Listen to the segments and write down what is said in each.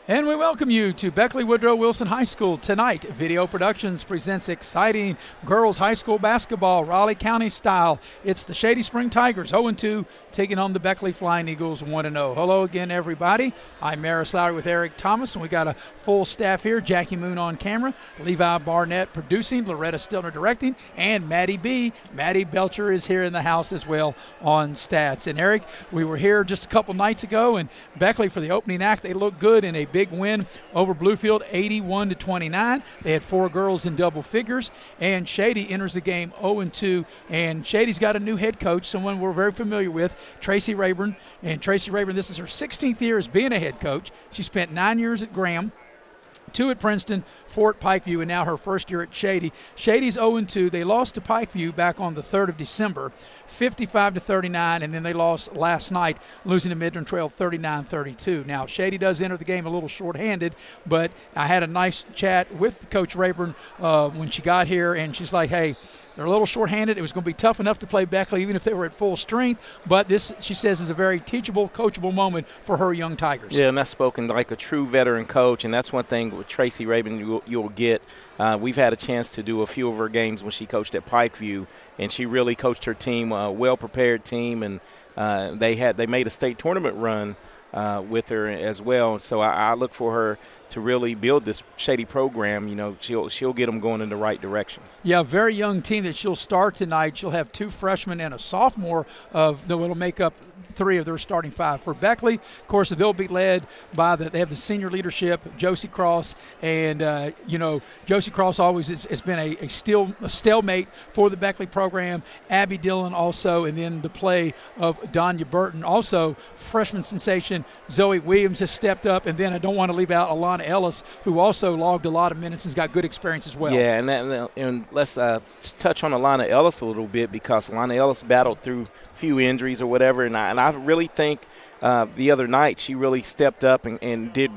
And we welcome you to Beckley Woodrow Wilson High School. Tonight, Video Productions presents exciting girls high school basketball, Raleigh County style. It's the Shady Spring Tigers, 0-2, taking on the Beckley Flying Eagles, 1-0. Hello again, everybody. I'm Maris Lowry with Eric Thomas, and we got a full staff here. Jackie Moon on camera, Levi Barnett producing, Loretta Stillner directing, and Maddie B. Maddie Belcher is here in the house as well on stats. And Eric, we were here just a couple nights ago, and Beckley for the opening act, they looked good in a big win over Bluefield, 81-29. They had 4 girls in double figures, and Shady enters the game 0-2, and Shady's got a new head coach, someone we're very familiar with, Tracy Rayburn. And Tracy Rayburn, this is her 16th year as being a head coach. She spent 9 years at Graham, 2 at Princeton, 4 at Pikeview, and now her first year at Shady. Shady's 0-2. They lost to Pikeview back on the 3rd of December, 55-39, and then they lost last night, losing to Midland Trail 39-32. Now, Shady does enter the game a little shorthanded, but I had a nice chat with Coach Rayburn when she got here, and she's like, hey, they're a little shorthanded. It was going to be tough enough to play Beckley even if they were at full strength, but this, she says, is a very teachable, coachable moment for her young Tigers. Yeah, and that's spoken like a true veteran coach, and that's one thing with Tracy Rayburn you'll get. We've had a chance to do a few of her games when she coached at Pikeview, and she really coached her team, a well-prepared team, and they made a state tournament run with her as well. So I look for her to really build this Shady program. You know, she'll get them going in the right direction. Yeah, very young team that she'll start tonight. She'll have 2 freshmen and a sophomore that will make up 3 of their starting 5. For Beckley, of course, they'll be led by they have the senior leadership, Josie Cross, and Josie Cross always has been a stalemate for the Beckley program. Abby Dillon also, and then the play of Donya Burton. Also, freshman sensation Zoe Williams has stepped up, and then I don't want to leave out Alana Ellis, who also logged a lot of minutes and has got good experience as well. Yeah, and let's touch on Alana Ellis a little bit, because Alana Ellis battled through a few injuries or whatever, and I really think the other night she really stepped up and did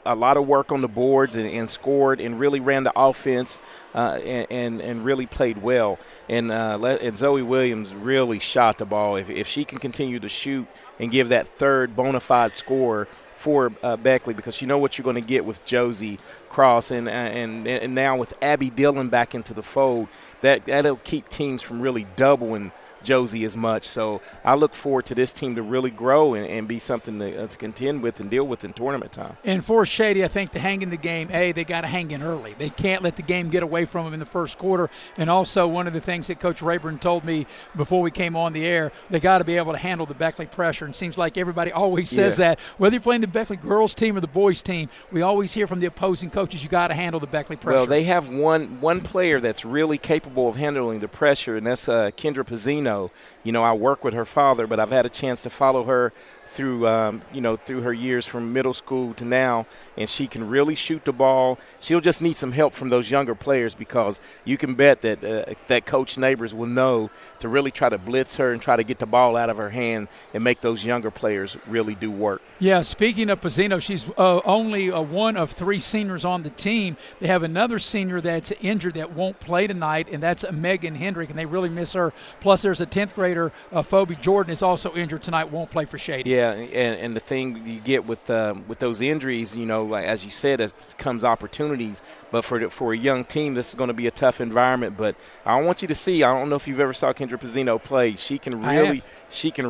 a lot of work on the boards and scored and really ran the offense and really played well. And Zoe Williams really shot the ball. If she can continue to shoot and give that third bona fide score for Beckley, because you know what you're going to get with Josie Cross and now with Abby Dillon back into the fold, that'll keep teams from really doubling Josie as much. So I look forward to this team to really grow and be something to contend with and deal with in tournament time. And for Shady, I think to hang in the game, they got to hang in early. They can't let the game get away from them in the first quarter. And also one of the things that Coach Rayburn told me before we came on the air, they got to be able to handle the Beckley pressure. And it seems like everybody always says that. Whether you're playing the Beckley girls team or the boys team, we always hear from the opposing coaches, you got to handle the Beckley pressure. Well, they have one player that's really capable of handling the pressure, and that's Kendra Pizzino. You know, I work with her father, but I've had a chance to follow her through her years from middle school to now, and she can really shoot the ball. She'll just need some help from those younger players, because you can bet that Coach Neighbors will know to really try to blitz her and try to get the ball out of her hand and make those younger players really do work. Yeah, speaking of Pizzino, she's only one of 3 seniors on the team. They have another senior that's injured that won't play tonight, and that's Megan Hendrick, and they really miss her. Plus, there's a 10th grader, Phoebe Jordan, is also injured tonight, won't play for Shady. Yeah, and the thing you get with those injuries, like as you said, it comes opportunities. But for a young team, this is going to be a tough environment. But I want you to see, I don't know if you've ever saw Kendra Pizzino play. She can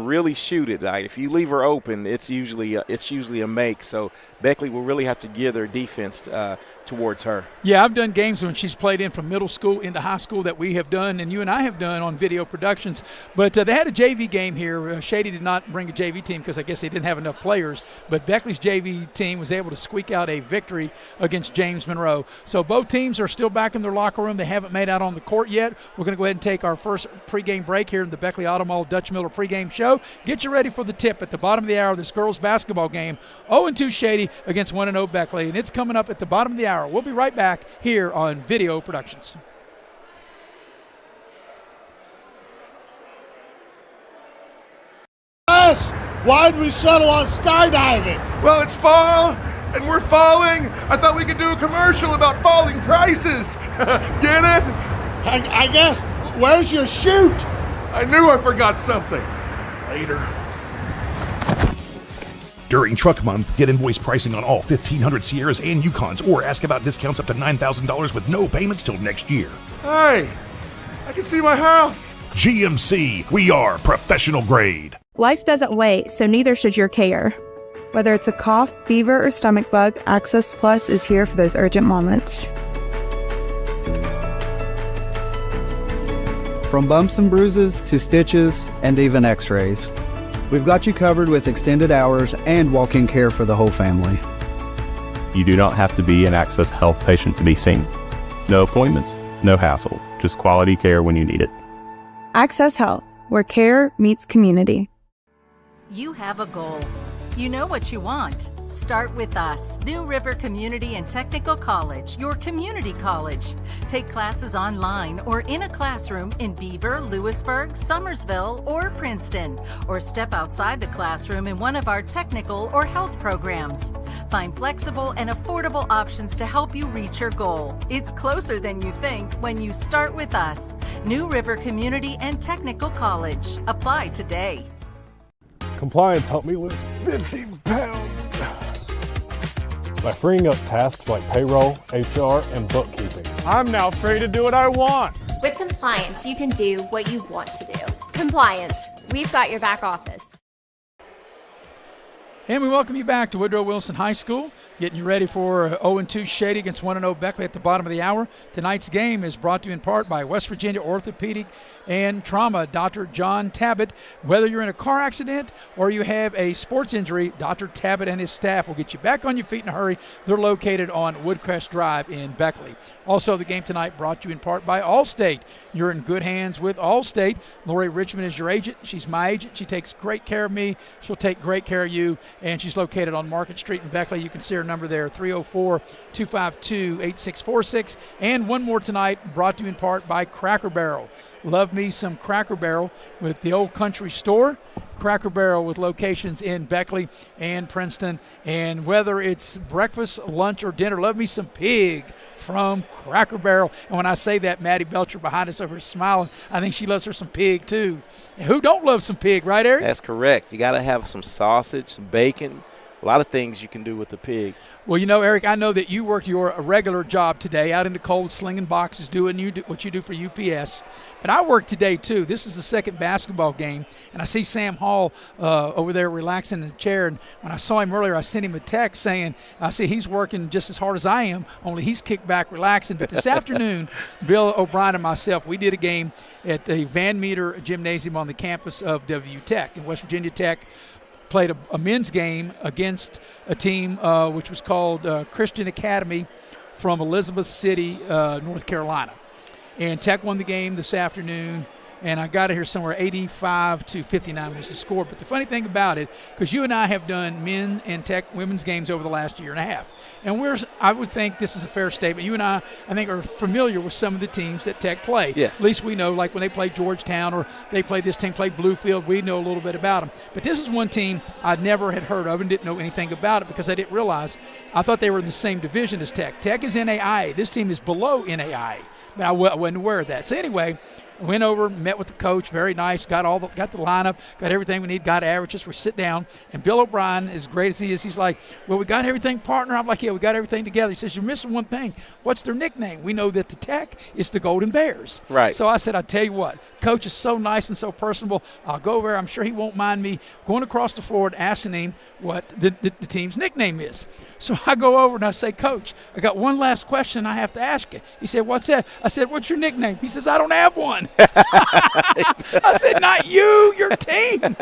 really shoot it. Like, if you leave her open, it's usually a make. So Beckley will really have to gear their defense towards her. Yeah, I've done games when she's played in from middle school into high school that we have done, and you and I have done on video productions. But they had a JV game here. Shady did not bring a JV team because I guess they didn't have enough players. But Beckley's JV team was able to squeak out a victory against James Monroe. So both teams are still back in their locker room. They haven't made out on the court yet. We're going to go ahead and take our first pregame break here in the Beckley Auto Mall Dutch Miller pregame show. Get you ready for the tip at the bottom of the hour of this girls basketball game. 0-2 Shady against 1-0 Beckley, and it's coming up at the bottom of the hour. We'll be right back here on Video Productions. Why'd we settle on skydiving? Well, it's fall, and we're falling. I thought we could do a commercial about falling prices. Get it? I guess. Where's your chute? I knew I forgot something. Later. During Truck Month, get invoice pricing on all 1,500 Sierras and Yukons, or ask about discounts up to $9,000 with no payments till next year. Hey, I can see my house. GMC, we are professional grade. Life doesn't wait, so neither should your care. Whether it's a cough, fever, or stomach bug, Access Plus is here for those urgent moments. From bumps and bruises to stitches and even x-rays, we've got you covered with extended hours and walk-in care for the whole family. You do not have to be an Access Health patient to be seen. No appointments, no hassle, just quality care when you need it. Access Health, where care meets community. You have a goal. You know what you want. Start with us, New River Community and Technical College, your community college. Take classes online or in a classroom in Beaver, Lewisburg, Summersville, or Princeton, or step outside the classroom in one of our technical or health programs. Find flexible and affordable options to help you reach your goal. It's closer than you think when you start with us, New River Community and Technical College. Apply today. Compliance helped me lose 50 pounds by freeing up tasks like payroll, HR, and bookkeeping. I'm now free to do what I want. With Compliance, you can do what you want to do. Compliance, we've got your back office. And we welcome you back to Woodrow Wilson High School, getting you ready for 0-2 Shady against 1-0 Beckley at the bottom of the hour. Tonight's game is brought to you in part by West Virginia Orthopedic and Trauma, Dr. John Tabbitt. Whether you're in a car accident or you have a sports injury, Dr. Tabbitt and his staff will get you back on your feet in a hurry. They're located on Woodcrest Drive in Beckley. Also, the game tonight brought to you in part by Allstate. You're in good hands with Allstate. Lori Richmond is your agent. She's my agent. She takes great care of me. She'll take great care of you. And she's located on Market Street in Beckley. You can see her number there, 304-252-8646. And one more tonight, brought to you in part by Cracker Barrel. Love me some Cracker Barrel with the Old Country Store. Cracker Barrel with locations in Beckley and Princeton. And whether it's breakfast, lunch, or dinner, love me some pig from Cracker Barrel. And when I say that, Maddie Belcher behind us over here smiling. I think she loves her some pig too. And who don't love some pig, right, Eric? That's correct. You got to have some sausage, some bacon, a lot of things you can do with the pig. Well, you know, Eric, I know that you worked your regular job today out in the cold, slinging boxes, doing what you do for UPS. But I work today, too. This is the second basketball game, and I see Sam Hall over there relaxing in the chair. And when I saw him earlier, I sent him a text saying, I see he's working just as hard as I am, only he's kicked back relaxing. But this afternoon, Bill O'Brien and myself, we did a game at the Van Meter Gymnasium on the campus of WU Tech. And West Virginia Tech played a men's game against a team which was called Christian Academy from Elizabeth City, North Carolina. And Tech won the game this afternoon, and I got it here somewhere 85-59 was the score. But the funny thing about it, because you and I have done men and Tech women's games over the last year and a half, and I would think this is a fair statement. You and I think, are familiar with some of the teams that Tech play. Yes. At least we know, like when they play Georgetown or they play this team, play Bluefield, we know a little bit about them. But this is one team I never had heard of and didn't know anything about it because I didn't realize. I thought they were in the same division as Tech. Tech is NAIA. This team is below NAIA. But I wasn't aware of that. So anyway, went over, met with the coach, very nice, got the lineup, got everything we need, got averages. We sit down, and Bill O'Brien, as great as he is, he's like, well, we got everything, partner. I'm like, yeah, we got everything together. He says, you're missing one thing. What's their nickname? We know that the Tech is the Golden Bears. Right. So I said, I'll tell you what, coach is so nice and so personable. I'll go over there. I'm sure he won't mind me going across the floor and asking him what the team's nickname is. So I go over and I say, Coach, I got one last question I have to ask you. He said, what's that? I said, what's your nickname? He says, I don't have one. I said, not you, your team.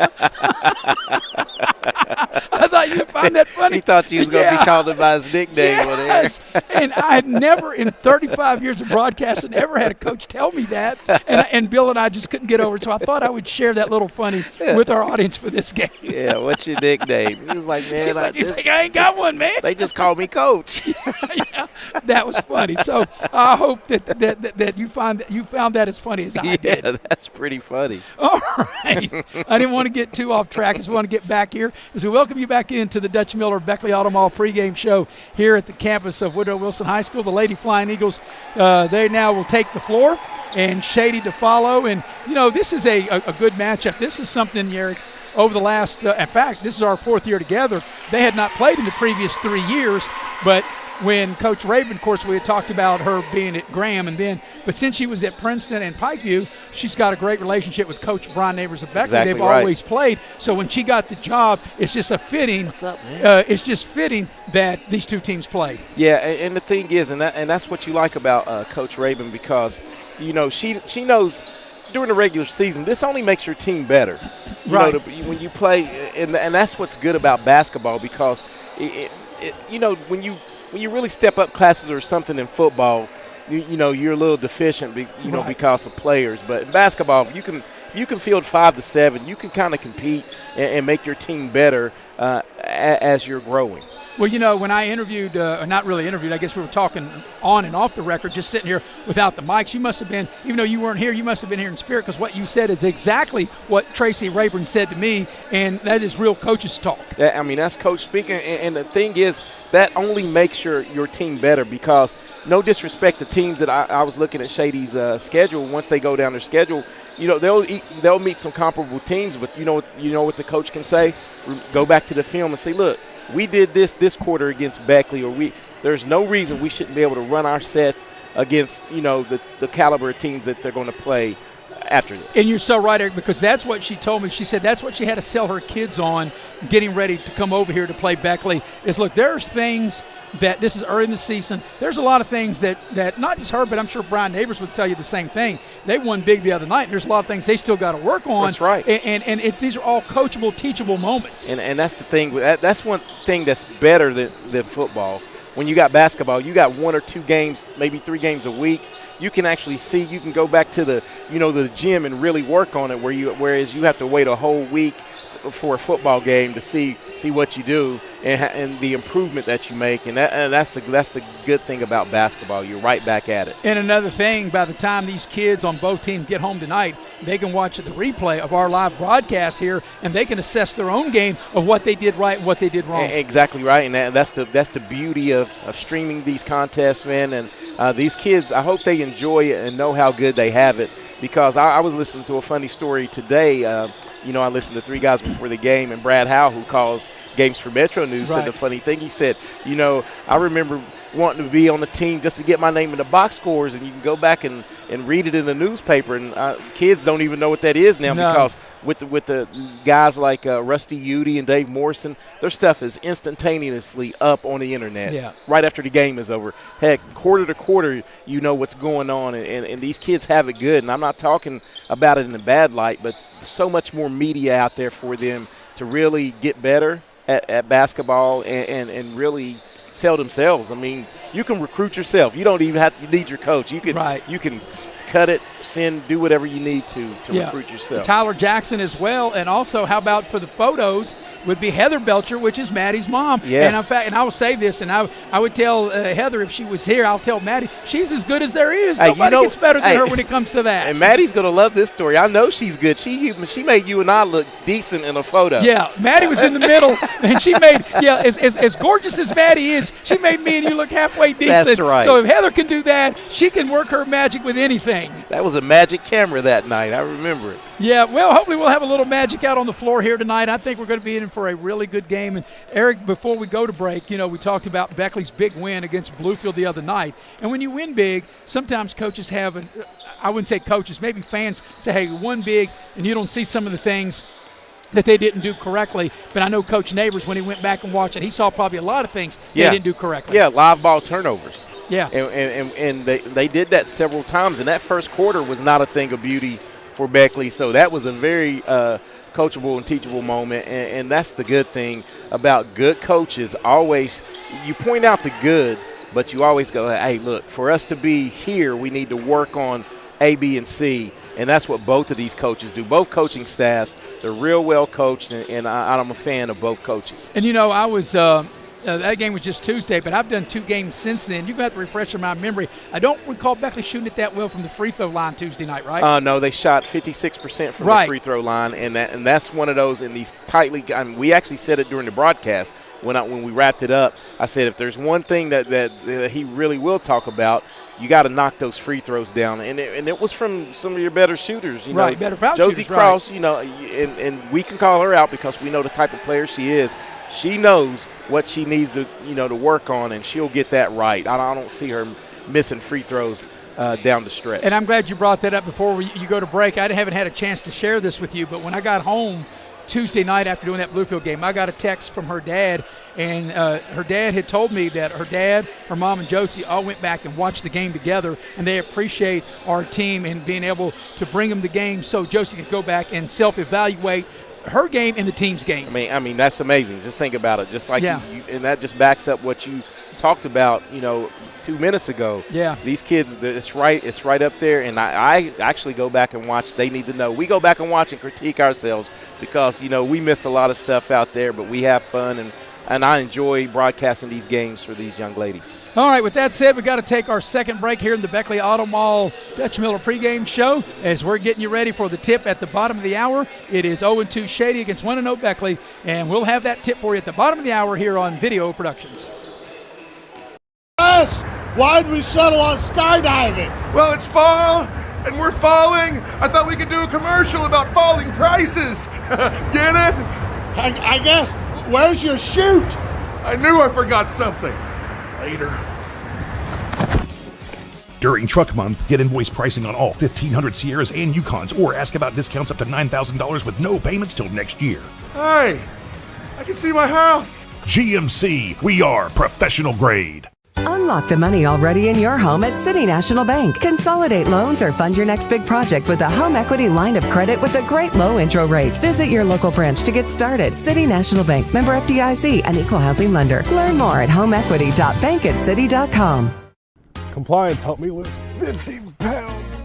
I thought you'd find that funny. He thought you was going to be called him by his nickname. Yes. And I had never in 35 years of broadcasting ever had a coach tell me that. And Bill and I just couldn't get over it. So I thought I would share that little funny with our audience for this game. Yeah, what's your nickname? He was like, man. He's like, I ain't got one, man. They just call me Coach. Yeah, that was funny. So I hope that you found that as funny as I did. Yeah, that's pretty funny. All right. I didn't want to get too off track. I just want to get back here as we welcome you back into the Dutch Miller Beckley Auto Mall pregame show here at the campus of Woodrow Wilson High School. The Lady Flying Eagles, they now will take the floor, and Shady to follow. And, you know, this is a good matchup. This is something, Eric, over the last in fact, this is our 4th year together. They had not played in the previous 3 years, but when Coach Raven, of course, we had talked about her being at Graham, but since she was at Princeton and Pikeview, she's got a great relationship with Coach Brian Neighbors of Beckley. Exactly They've right. always played. So when she got the job, it's just What's up, man? it's just fitting that these two teams play. Yeah, and the thing is, and that's what you like about Coach Raven, because she knows during the regular season this only makes your team better. Right. When you play, and that's what's good about basketball, because when you really step up classes or something in football, you're a little deficient, Right. because of players. But in basketball, if you can field 5 to 7, you can kind of compete and make your team better as you're growing. Well, when I interviewed, not really interviewed, I guess we were talking on and off the record, just sitting here without the mics. You must have been, even though you weren't here, you must have been here in spirit, because what you said is exactly what Tracy Rayburn said to me, and that is real coaches talk. I mean, that's coach speaking, and the thing is, that only makes your team better, because no disrespect to teams that I was looking at Shady's schedule. Once they go down their schedule, they'll meet some comparable teams, but you know what the coach can say? Go back to the film and say, look, we did this quarter against Beckley, or there's no reason we shouldn't be able to run our sets against the caliber of teams that they're going to play after this. And you're so right, Eric, because that's what she told me. She said that's what she had to sell her kids on getting ready to come over here to play Beckley is, look, there's things that this is early in the season. There's a lot of things that not just her, but I'm sure Brian Neighbors would tell you the same thing. They won big the other night, and there's a lot of things they still got to work on. That's right. And these are all coachable, teachable moments. And that's the thing. That's one thing that's better than football. When you got basketball, you got 1 or 2 games, maybe 3 games a week. You can actually see. You can go back to the gym and really work on it. Whereas you have to wait a whole week for a football game to see what you do and the improvement that you make, and that's the good thing about basketball. You're right back at it. And another thing, by the time these kids on both teams get home tonight, they can watch the replay of our live broadcast here, and they can assess their own game of what they did right and what they did wrong. Exactly right, and that's the beauty of streaming these contests, man. And these kids, I hope they enjoy it and know how good they have it, because I was listening to a funny story today. I listened to 3 guys before the game, and Brad Howe, who calls games for Metro News, said a funny thing. He said, I remember wanting to be on the team just to get my name in the box scores, and you can go back and read it in the newspaper, and kids don't even know what that is now. No. Because with the guys like Rusty Udy and Dave Morrison, their stuff is instantaneously up on the internet right after the game is over. Heck, quarter to quarter, you know what's going on, and these kids have it good. And I'm not talking about it in a bad light, but so much more media out there for them to really get better at basketball and really sell themselves. I mean, you can recruit yourself. You don't even you need your coach. You can cut it, do whatever you need to recruit yourself. Tyler Jackson as well, and also how about for the photos would be Heather Belcher, which is Maddie's mom. Yes. And in fact, and I will say this, and I would tell Heather if she was here, I'll tell Maddie, she's as good as there is. Hey, Nobody gets better than her when it comes to that. And Maddie's going to love this story. I know she's good. She made you and I look decent in a photo. Yeah, Maddie was in the middle, and she made, as gorgeous as Maddie is, she made me and you look halfway decent. That's right. So if Heather can do that, she can work her magic with anything. That was a magic camera that night. I remember it. Yeah, well, hopefully we'll have a little magic out on the floor here tonight. I think we're going to be in for a really good game. And, Eric, before we go to break, we talked about Beckley's big win against Bluefield the other night. And when you win big, sometimes coaches I wouldn't say coaches, maybe fans say, hey, you won big, and you don't see some of the things that they didn't do correctly. But I know Coach Neighbors, when he went back and watched it, he saw probably a lot of things they didn't do correctly. Yeah, live ball turnovers. Yeah. And they did that several times, and that first quarter was not a thing of beauty for Beckley. So that was a very coachable and teachable moment, and that's the good thing about good coaches. Always, you point out the good, but you always go, hey, look, for us to be here, we need to work on A, B, and C. And that's what both of these coaches do. Both coaching staffs, they're real well coached, and I'm a fan of both coaches. And, I was that game was just Tuesday, but I've done 2 games since then. You've got to refresh my memory. I don't recall Beckley shooting it that well from the free throw line Tuesday night, right? No, they shot 56% from the free throw line, and that's one of those in these tightly. I mean, we actually said it during the broadcast when we wrapped it up. I said if there's one thing that he really will talk about you got to knock those free throws down. And it was from some of your better shooters. You right, know, better foul Josie shooters, Krause, right. you know, and we can call her out because we know the type of player she is. She knows what she needs to, to work on, and she'll get that right. I don't see her missing free throws down the stretch. And I'm glad you brought that up before you go to break. I haven't had a chance to share this with you, but when I got home Tuesday night after doing that Bluefield game, I got a text from her dad, and her dad had told me that her dad, her mom, and Josie all went back and watched the game together, and they appreciate our team and being able to bring them the game so Josie can go back and self-evaluate her game and the team's game. I mean that's amazing. Just think about it. Just like and that just backs up what you talked about, 2 minutes ago. Yeah. These kids, it's right up there, and I actually go back and watch. They need to know. We go back and watch and critique ourselves because, we miss a lot of stuff out there, but we have fun, and I enjoy broadcasting these games for these young ladies. All right, with that said, we got to take our second break here in the Beckley Auto Mall Dutch Miller pregame show as we're getting you ready for the tip at the bottom of the hour. It is 0-2 Shady against 1-0 Beckley, and we'll have that tip for you at the bottom of the hour here on Video Productions. Yes! Why'd we settle on skydiving? Well, it's fall, and we're falling. I thought we could do a commercial about falling prices. Get it? I guess. Where's your chute? I knew I forgot something. Later. During Truck Month, get invoice pricing on all 1,500 Sierras and Yukons, or ask about discounts up to $9,000 with no payments till next year. Hey, I can see my house. GMC, we are professional grade. Unlock the money already in your home at City National Bank. Consolidate loans or fund your next big project with a home equity line of credit with a great low intro rate. Visit your local branch to get started. City National Bank, member FDIC, an equal housing lender. Learn more at homeequity.bankatcity.com. Compliance helped me lose 50 pounds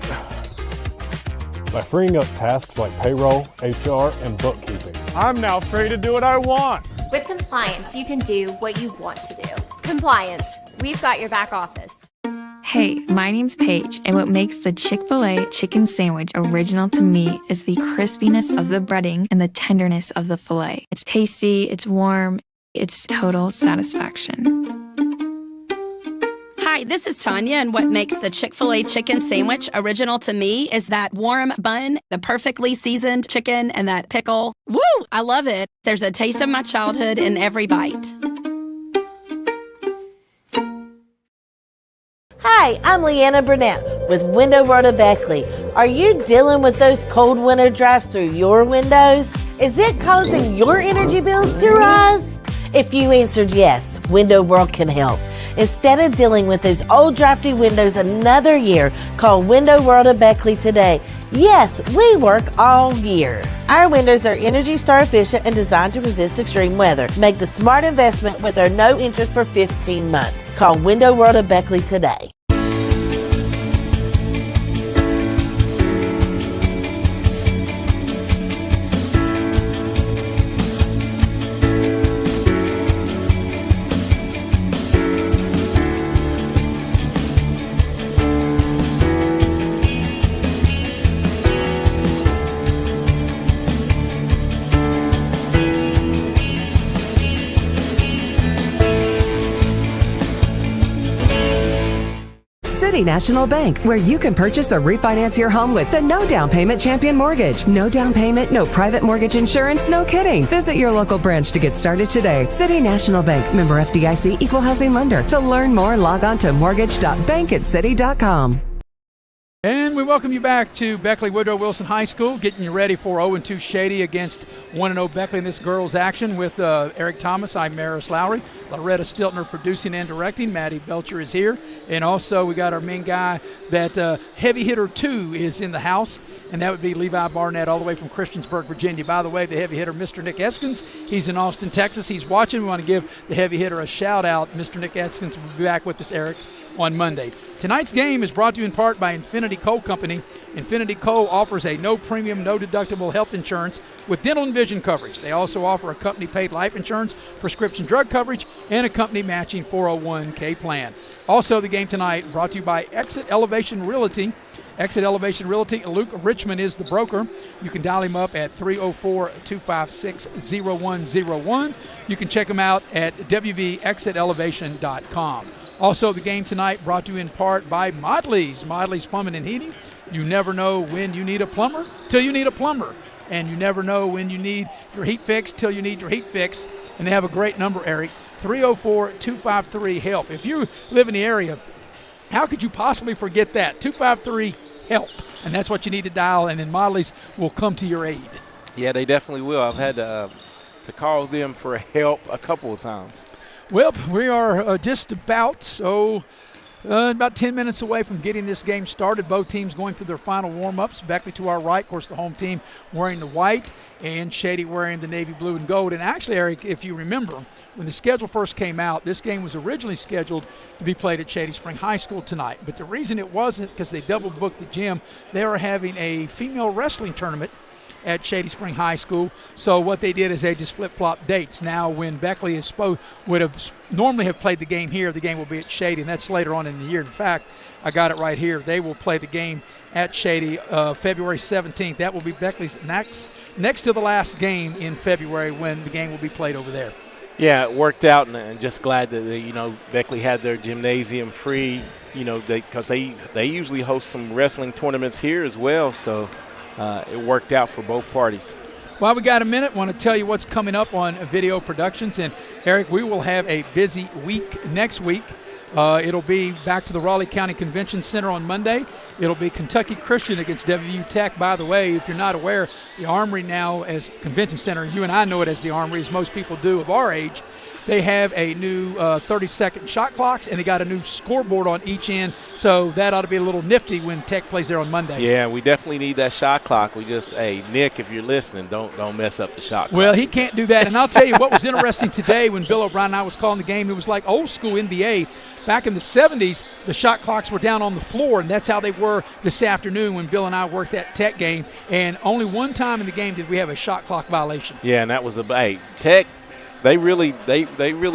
by freeing up tasks like payroll, HR, and bookkeeping. I'm now free to do what I want. With compliance, you can do what you want to do. Compliance, we've got your back office. Hey, my name's Paige, and what makes the Chick-fil-A chicken sandwich original to me is the crispiness of the breading and the tenderness of the filet. It's tasty, it's warm, it's total satisfaction. Hi, this is Tanya, and what makes the Chick-fil-A chicken sandwich original to me is that warm bun, the perfectly seasoned chicken, and that pickle. Woo! I love it. There's a taste of my childhood in every bite. Hi, I'm Leanna Burnett with Window World of Beckley. Are you dealing with those cold winter drafts through your windows? Is it causing your energy bills to rise? If you answered yes, Window World can help. Instead of dealing with those old drafty windows another year, call Window World of Beckley today. Yes, we work all year. Our windows are Energy Star efficient and designed to resist extreme weather. Make the smart investment with our no interest for 15 months. Call Window World of Beckley today. City National Bank, where you can purchase or refinance your home with the no down payment champion mortgage. No down payment, no private mortgage insurance, no kidding. Visit your local branch to get started today. City National Bank, member FDIC, equal housing lender. To learn more, log on to mortgage.bankatcity.com. And we welcome you back to Beckley Woodrow Wilson High School, getting you ready for 0-2 Shady against 1-0 Beckley in this girls' action with Eric Thomas. I'm Maris Lowry. Loretta Stiltner producing and directing. Maddie Belcher is here. And also we got our main guy, that heavy hitter 2 is in the house, and that would be Levi Barnett all the way from Christiansburg, Virginia. By the way, the heavy hitter, Mr. Nick Eskins, he's in Austin, Texas. He's watching. We want to give the heavy hitter a shout-out. Mr. Nick Eskins will be back with us, Eric, on Monday. Tonight's game is brought to you in part by Infinity Coal Company. Infinity Coal offers a no premium, no deductible health insurance with dental and vision coverage. They also offer a company paid life insurance, prescription drug coverage, and a company matching 401k plan. Also, the game tonight brought to you by Exit Elevation Realty. Exit Elevation Realty, Luke Richmond is the broker. You can dial him up at 304-256-0101. You can check him out at wvexitelevation.com. Also, the game tonight brought to you in part by Modley's Plumbing and Heating. You never know when you need a plumber till you need a plumber. And you never know when you need your heat fixed till you need your heat fixed. And they have a great number, Eric, 304-253-HELP. If you live in the area, how could you possibly forget that? 253-HELP. And that's what you need to dial, and then Modley's will come to your aid. Yeah, they definitely will. I've had to call them for help a couple of times. Well, we are just about 10 minutes away from getting this game started. Both teams going through their final warm-ups. Beckley to our right, of course, the home team wearing the white, and Shady wearing the navy blue and gold. And actually, Eric, if you remember, when the schedule first came out, this game was originally scheduled to be played at Shady Spring High School tonight. But the reason it wasn't, because they double-booked the gym, they were having a female wrestling tournament at Shady Spring High School. So what they did is they just flip-flopped dates. Now when Beckley would have normally have played the game here, the game will be at Shady, and that's later on in the year. In fact, I got it right here. They will play the game at Shady February 17th. That will be Beckley's next to the last game in February when the game will be played over there. Yeah, it worked out, and just glad that Beckley had their gymnasium free. Because they usually host some wrestling tournaments here as well. So it worked out for both parties. Well, we got a minute. Want to tell you what's coming up on Video Productions. And, Eric, we will have a busy week next week. It'll be back to the Raleigh County Convention Center on Monday. It'll be Kentucky Christian against WVU Tech. By the way, if you're not aware, the Armory now as Convention Center, you and I know it as the Armory, as most people do of our age, they have a new 30-second shot clocks, and they got a new scoreboard on each end. So that ought to be a little nifty when Tech plays there on Monday. Yeah, we definitely need that shot clock. Nick, if you're listening, don't mess up the shot clock. Well, he can't do that. And I'll tell you what was interesting today when Bill O'Brien and I was calling the game, it was like old school NBA. Back in the 70s, the shot clocks were down on the floor, and that's how they were this afternoon when Bill and I worked that Tech game. And only one time in the game did we have a shot clock violation. Yeah, and that was Tech. They really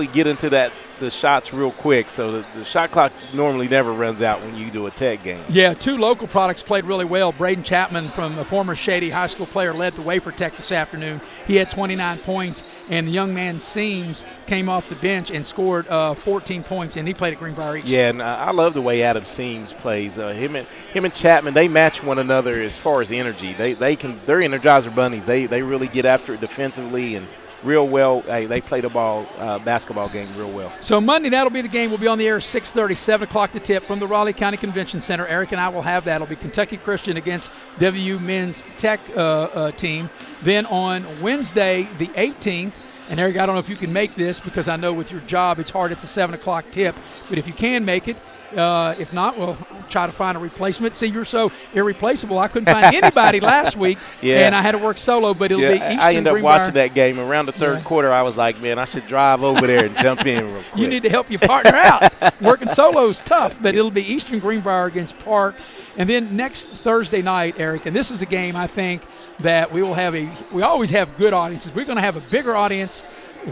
get into the shots real quick, so the shot clock normally never runs out when you do a Tech game. Yeah, two local products played really well. Braden Chapman, from a former Shady high school player, led the way for Tech this afternoon. He had 29 points, and the young man Seams came off the bench and scored 14 points, and he played at Greenbrier East. Yeah, and I love the way Adam Seams plays. Him and Chapman, they match one another as far as energy. They're Energizer bunnies. They really get after it defensively and real well. They play the basketball game real well. So Monday, that'll be the game. We'll be on the air 6:30, 7 o'clock the tip from the Raleigh County Convention Center. Eric and I will have that. It'll be Kentucky Christian against WU Men's Tech team. Then on Wednesday, the 18th, and Eric, I don't know if you can make this because I know with your job it's hard. It's a 7 o'clock tip. But if you can make it, if not, we'll try to find a replacement. See, you're so irreplaceable. I couldn't find anybody last week, and I had to work solo, but it'll be Eastern I ended up Greenbrier. watching that game. Around the third quarter, I was like, man, I should drive over there and jump in real quick. You need to help your partner out. Working solo is tough, but it'll be Eastern Greenbrier against Park. And then next Thursday night, Eric, and this is a game I think that we always have good audiences. We're going to have a bigger audience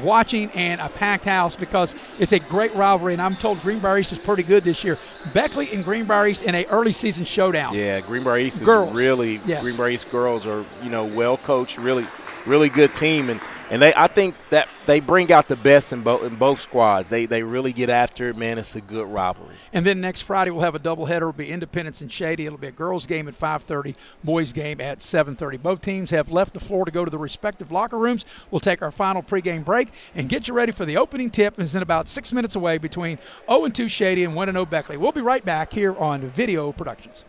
watching and a packed house because it's a great rivalry, and I'm told Greenbrier East is pretty good this year. Beckley and Greenbrier East in a early season showdown. Yeah, Greenbrier East is girls. Greenbrier East girls are well coached, really good team, and I think that they bring out the best in both squads. They really get after it, man. It's a good rivalry. And then next Friday we'll have a doubleheader. It'll be Independence and Shady. It'll be a girls game at 5:30, boys game at 7:30. Both teams have left the floor to go to the respective locker rooms. We'll take our final pregame break and get you ready for the opening tip. It's in about 6 minutes away between 0-2 Shady and 1-0 Beckley. We'll be right back here on Video Productions.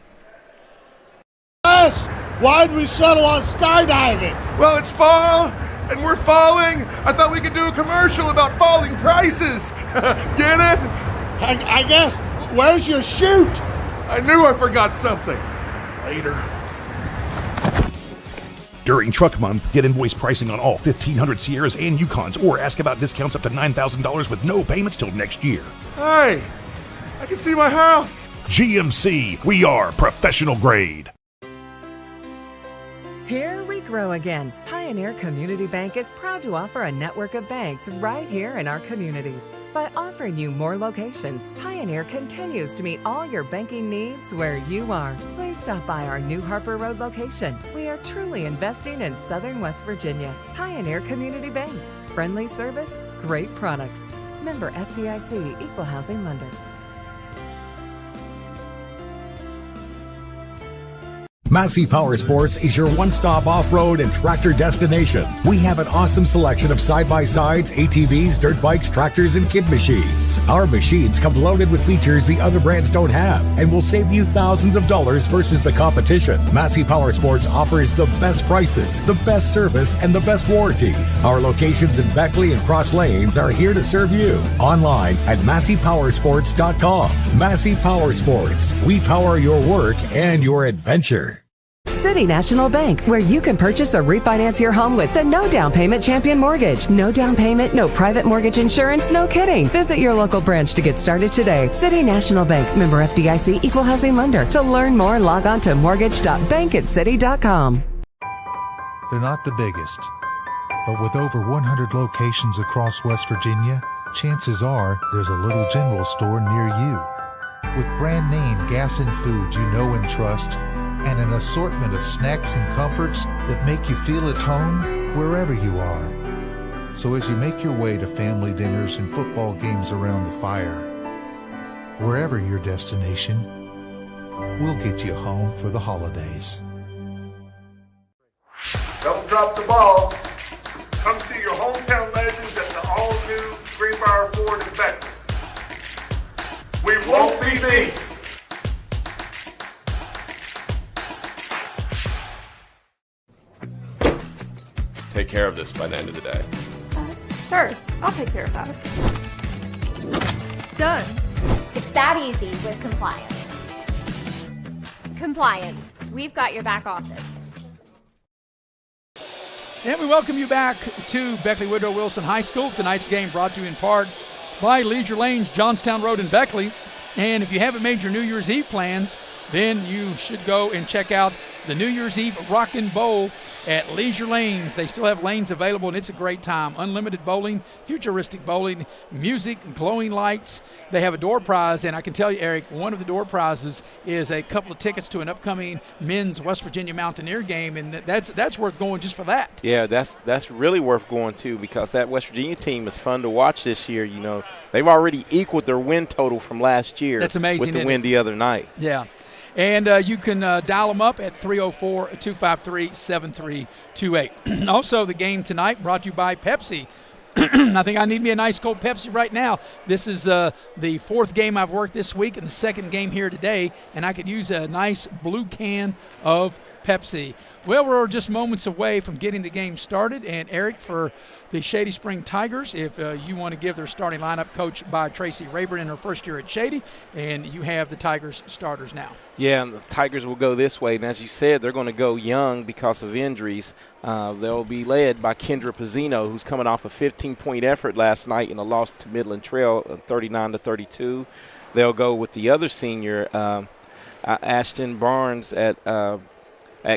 Why'd we settle on skydiving? Well, it's fall, and we're falling. I thought we could do a commercial about falling prices. Get it? I guess. Where's your chute? I knew I forgot something. Later. During Truck Month, get invoice pricing on all 1,500 Sierras and Yukons, or ask about discounts up to $9,000 with no payments till next year. Hey, I can see my house. GMC, we are professional grade. Here we grow again. Pioneer Community Bank is proud to offer a network of banks right here in our communities. By offering you more locations, Pioneer continues to meet all your banking needs where you are. Please stop by our New Harper Road location. We are truly investing in Southern West Virginia. Pioneer Community Bank. Friendly service, great products. Member FDIC, Equal Housing Lender. Massey Power Sports is your one-stop off-road and tractor destination. We have an awesome selection of side-by-sides, ATVs, dirt bikes, tractors, and kid machines. Our machines come loaded with features the other brands don't have and will save you thousands of dollars versus the competition. Massey Power Sports offers the best prices, the best service, and the best warranties. Our locations in Beckley and Cross Lanes are here to serve you. Online at MasseyPowersports.com. Massey Power Sports. We power your work and your adventure. City National Bank, where you can purchase or refinance your home with the no down payment champion mortgage. No down payment, no private mortgage insurance, no kidding. Visit your local branch to get started today. City National Bank, member FDIC, equal housing lender. To learn more, log on to mortgage.bankatcity.com. They're not the biggest, but with over 100 locations across West Virginia, chances are there's a little general store near you. With brand name gas and food you know and trust, and an assortment of snacks and comforts that make you feel at home wherever you are. So as you make your way to family dinners and football games around the fire, wherever your destination, we'll get you home for the holidays. Don't drop the ball. Come see your hometown legends at the all-new Greenbrier Ford in Beckley. We won't be beat. Take care of this by the end of the day. Sure, I'll take care of that. Done. It's that easy with compliance. Compliance. We've got your back office. And we welcome you back to Beckley Woodrow Wilson High School. Tonight's game brought to you in part by Leisure Lanes, Johnstown Road in Beckley. And if you haven't made your New Year's Eve plans, then you should go and check out the New Year's Eve Rockin' Bowl at Leisure Lanes. They still have lanes available, and it's a great time. Unlimited bowling, futuristic bowling, music, glowing lights. They have a door prize, and I can tell you, Eric, one of the door prizes is a couple of tickets to an upcoming men's West Virginia Mountaineer game, and that's worth going just for that. Yeah, that's really worth going to, because that West Virginia team is fun to watch this year. You know, they've already equaled their win total from last year. That's amazing, with the win the other night. Yeah. And you can dial them up at 304-253-7328. Also, the game tonight brought to you by Pepsi. I think I need me a nice cold Pepsi right now. This is the fourth game I've worked this week and the second game here today, and I could use a nice blue can of Pepsi. Well, we're just moments away from getting the game started, and Eric, for the Shady Spring Tigers, if you want to give their starting lineup, coached by Tracy Rayburn in her first year at Shady, and you have the Tigers starters now. Yeah, and the Tigers will go this way, and as you said, they're going to go young because of injuries. They'll be led by Kendra Pizzino, who's coming off a 15-point effort last night in a loss to Midland Trail, 39-32. They'll go with the other senior, Ashton Barnes at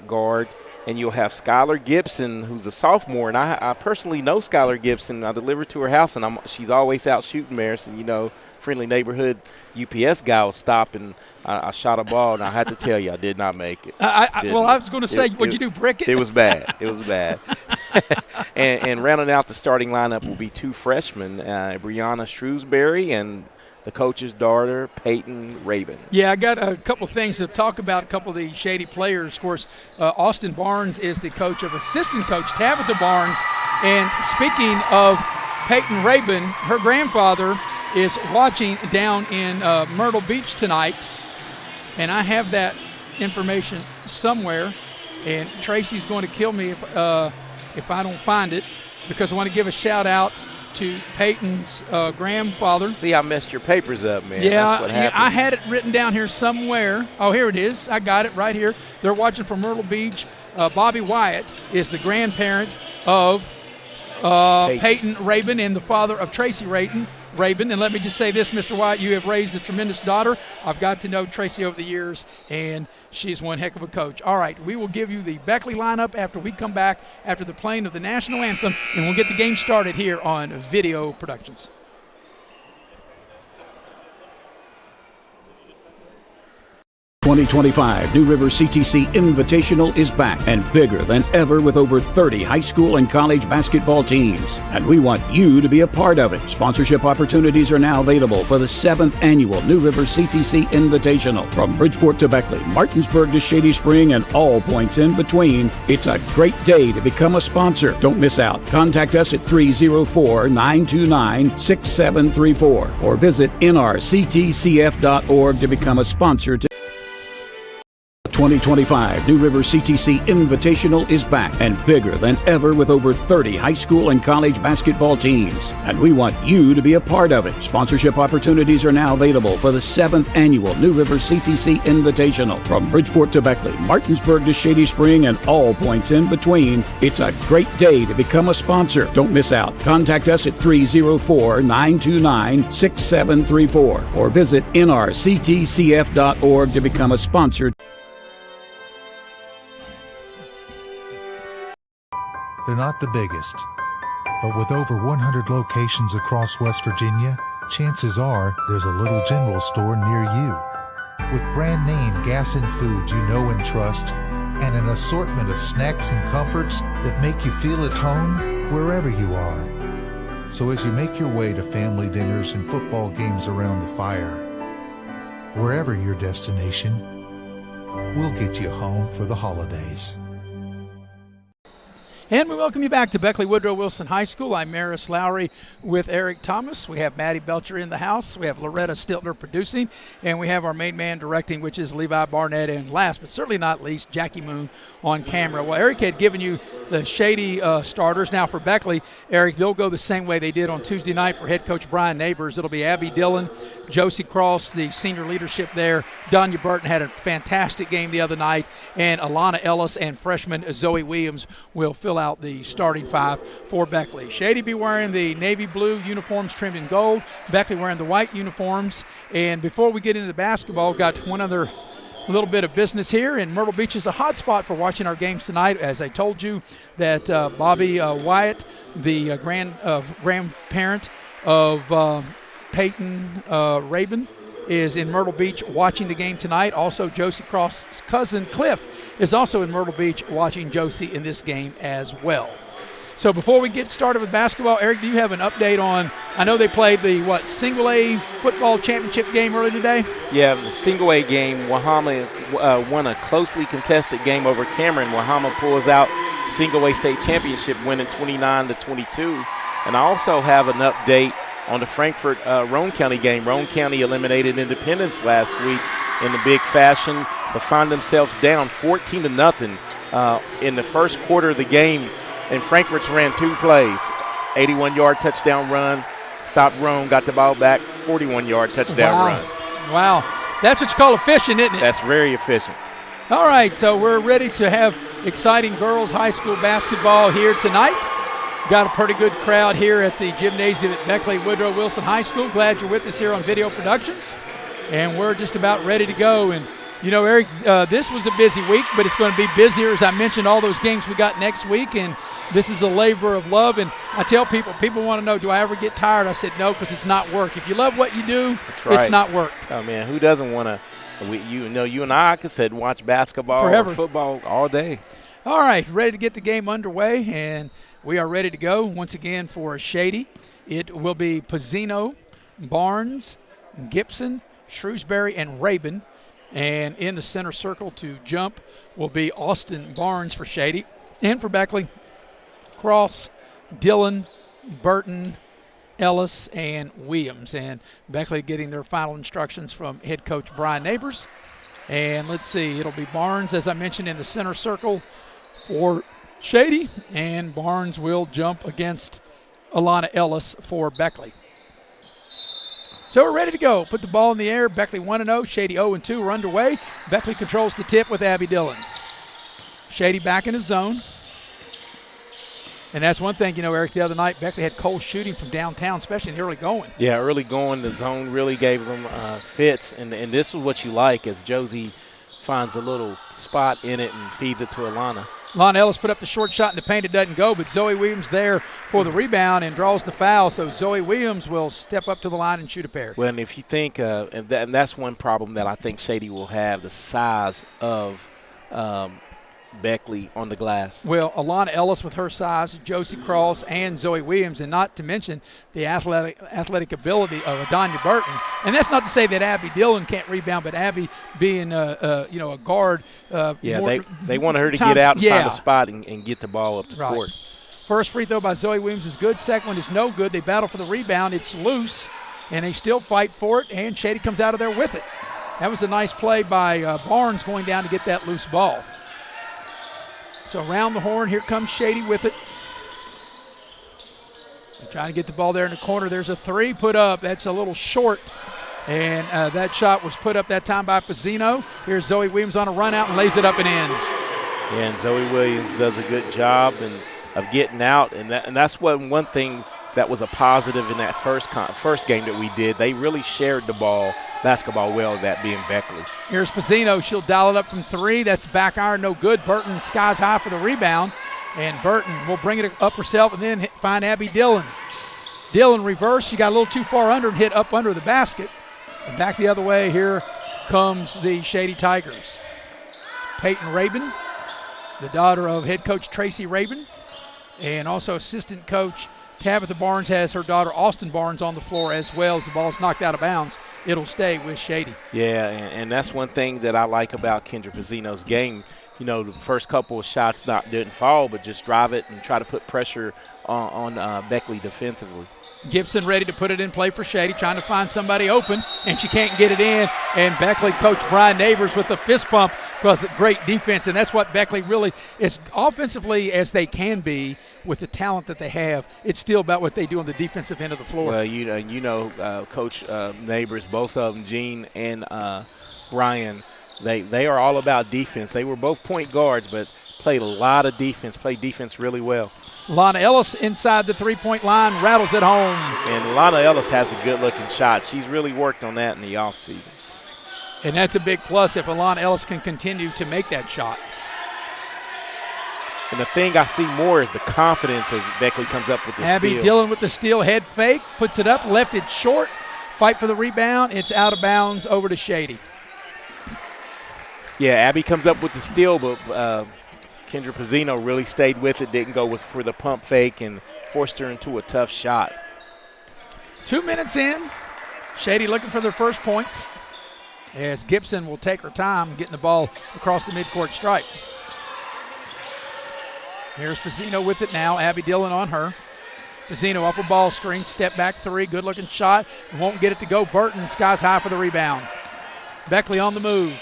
guard. And you'll have Skylar Gibson, who's a sophomore. And I personally know Skylar Gibson. I delivered to her house, and she's always out shooting bears. And, you know, friendly neighborhood UPS guy will stop, and I shot a ball, and I had to tell you I did not make it. Well, I was going to say, what'd you do, brick it? It was bad. It was bad. and rounding out the starting lineup will be two freshmen, Brianna Shrewsbury and the coach's daughter, Peyton Rabin. Yeah, I got a couple of things to talk about, a couple of the Shady players. Of course, Austin Barnes is the coach of assistant coach Tabitha Barnes. And speaking of Peyton Rabin, her grandfather is watching down in Myrtle Beach tonight. And I have that information somewhere. And Tracy's going to kill me if I don't find it, because I want to give a shout-out to Peyton's grandfather. See, I messed your papers up, man. Yeah, that's what happened. I had it written down here somewhere. Oh, here it is. I got it right here. They're watching from Myrtle Beach. Bobby Wyatt is the grandparent of Peyton Rabin and the father of Tracy Rabin. And let me just say this, Mr. Wyatt, you have raised a tremendous daughter. I've got to know Tracy over the years, and she's one heck of a coach. All right, we will give you the Beckley lineup after we come back after the playing of the national anthem, and we'll get the game started here on Video Productions. 2025 New River CTC Invitational is back and bigger than ever with over 30 high school and college basketball teams. And we want you to be a part of it. Sponsorship opportunities are now available for the 7th annual New River CTC Invitational. From Bridgeport to Beckley, Martinsburg to Shady Spring, and all points in between, it's a great day to become a sponsor. Don't miss out. Contact us at 304-929-6734 or visit nrctcf.org to become a sponsor today. 2025 New River CTC Invitational is back and bigger than ever with over 30 high school and college basketball teams. And we want you to be a part of it. Sponsorship opportunities are now available for the 7th annual New River CTC Invitational. From Bridgeport to Beckley, Martinsburg to Shady Spring, and all points in between, it's a great day to become a sponsor. Don't miss out. Contact us at 304-929-6734 or visit nrctcf.org to become a sponsor. They're not the biggest, but with over 100 locations across West Virginia, chances are there's a little general store near you. With brand name gas and food you know and trust, and an assortment of snacks and comforts that make you feel at home wherever you are. So as you make your way to family dinners and football games around the fire, wherever your destination, we'll get you home for the holidays. And we welcome you back to Beckley Woodrow Wilson High School. I'm Maris Lowry with Eric Thomas. We have Maddie Belcher in the house. We have Loretta Stiltner producing. And we have our main man directing, which is Levi Barnett. And last but certainly not least, Jackie Moon on camera. Well, Eric had given you the Shady starters. Now for Beckley, Eric, they'll go the same way they did on Tuesday night for head coach Brian Neighbors. It'll be Abby Dillon, Josie Cross, the senior leadership there. Donya Burton had a fantastic game the other night. And Alana Ellis and freshman Zoe Williams will fill out the starting five for Beckley. Shady be wearing the navy blue uniforms trimmed in gold. Beckley wearing the white uniforms. And before we get into the basketball, got one other little bit of business here. And Myrtle Beach is a hot spot for watching our games tonight. As I told you that Bobby Wyatt, the grandparent of Peyton Rabin, is in Myrtle Beach watching the game tonight. Also, Josie Cross's cousin Cliff is also in Myrtle Beach watching Josie in this game as well. So before we get started with basketball, Eric, do you have an update on, I know they played the, single A football championship game earlier today? Yeah, the single A game, Wahama won a closely contested game over Cameron. Wahama pulls out single A state championship, winning 29-22. And I also have an update on the Frankfort-Roane County game. Roane County eliminated Independence last week in the big fashion, but find themselves down 14-0 in the first quarter of the game. And Frankfort's ran two plays, 81-yard touchdown run, stopped Roane, got the ball back, 41-yard touchdown run. Wow. That's what you call efficient, isn't it? That's very efficient. All right, so we're ready to have exciting girls high school basketball here tonight. Got a pretty good crowd here at the gymnasium at Beckley Woodrow Wilson High School. Glad you're with us here on Video Productions. And we're just about ready to go. And, you know, Eric, this was a busy week, but it's going to be busier. As I mentioned, all those games we got next week. And this is a labor of love. And I tell people want to know, do I ever get tired? I said no, because it's not work. If you love what you do, right. It's not work. Oh, man, who doesn't want to, you and I, like I said, watch basketball forever. Or football all day. All right, ready to get the game underway. And we are ready to go once again for Shady. It will be Pizzino, Barnes, Gibson, Shrewsbury, and Rabin. And in the center circle to jump will be Austin Barnes for Shady. And for Beckley, Cross, Dillon, Burton, Ellis, and Williams. And Beckley getting their final instructions from head coach Brian Neighbors. And let's see, it'll be Barnes, as I mentioned, in the center circle for Shady, and Barnes will jump against Alana Ellis for Beckley. So we're ready to go. Put the ball in the air. Beckley 1-0, Shady 0-2. We're underway. Beckley controls the tip with Abby Dillon. Shady back in his zone. And that's one thing, you know, Eric, the other night, Beckley had cold shooting from downtown, especially in the early going. Yeah, early going, the zone really gave them fits. And this is what you like as Josie finds a little spot in it and feeds it to Alana. Lon Ellis put up the short shot in the paint. It doesn't go, but Zoe Williams there for the rebound and draws the foul. So Zoe Williams will step up to the line and shoot a pair. Well, and if you think, and that's one problem that I think Shady will have, the size of Beckley on the glass. Well, Alana Ellis with her size, Josie Cross, and Zoe Williams, and not to mention the athletic ability of Adonia Burton. And that's not to say that Abby Dillon can't rebound, but Abby being a guard. They wanted her to get out and find a spot and get the ball up the court. First free throw by Zoe Williams is good. Second one is no good. They battle for the rebound. It's loose, and they still fight for it, and Shady comes out of there with it. That was a nice play by Barnes going down to get that loose ball. So around the horn, here comes Shady with it. They're trying to get the ball there in the corner. There's a three put up. That's a little short. And that shot was put up that time by Pizzino. Here's Zoe Williams on a run out and lays it up and in. Yeah, and Zoe Williams does a good job of getting out. And that's one thing that was a positive in that first game that we did. They really shared the basketball well, that being Beckley. Here's Pizzino. She'll dial it up from three. That's back iron, no good. Burton skies high for the rebound. And Burton will bring it up herself and then find Abby Dillon. Dillon reverse. She got a little too far under and hit up under the basket. And back the other way, here comes the Shady Tigers. Peyton Rabin, the daughter of head coach Tracy Rabin, and also assistant coach Tabitha Barnes has her daughter Austin Barnes on the floor as well. As the ball's knocked out of bounds, it'll stay with Shady. Yeah, and that's one thing that I like about Kendra Pizzino's game. You know, the first couple of shots didn't fall, but just drive it and try to put pressure on Beckley defensively. Gibson ready to put it in play for Shady, trying to find somebody open, and she can't get it in. And Beckley coach Brian Neighbors with the fist pump because of great defense, and that's what Beckley really is offensively as they can be with the talent that they have. It's still about what they do on the defensive end of the floor. Well, Coach Neighbors, both of them, Gene and Brian, they are all about defense. They were both point guards, but played a lot of defense, played defense really well. Lana Ellis inside the three-point line, rattles it home. And Lana Ellis has a good-looking shot. She's really worked on that in the offseason. And that's a big plus if Alana Ellis can continue to make that shot. And the thing I see more is the confidence as Beckley comes up with the steal. Abby Dillon with the steal, head fake, puts it up, left it short, fight for the rebound. It's out of bounds over to Shady. Yeah, Abby comes up with the steal, but Kendra Pizzino really stayed with it, didn't go for the pump fake, and forced her into a tough shot. 2 minutes in, Shady looking for their first points as Gibson will take her time getting the ball across the midcourt stripe. Here's Pizzino with it now. Abby Dillon on her. Pizzino off a ball screen, step back three, good-looking shot. Won't get it to go. Burton skies high for the rebound. Beckley on the move.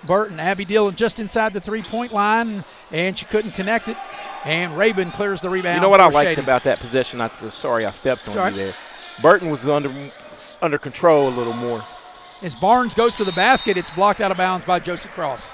Burton, Abby Dillon just inside the three-point line, and she couldn't connect it. And Rabin clears the rebound. You know what I liked Shady about that possession? Sorry I stepped on you there. Burton was under control a little more. As Barnes goes to the basket, it's blocked out of bounds by Josie Cross.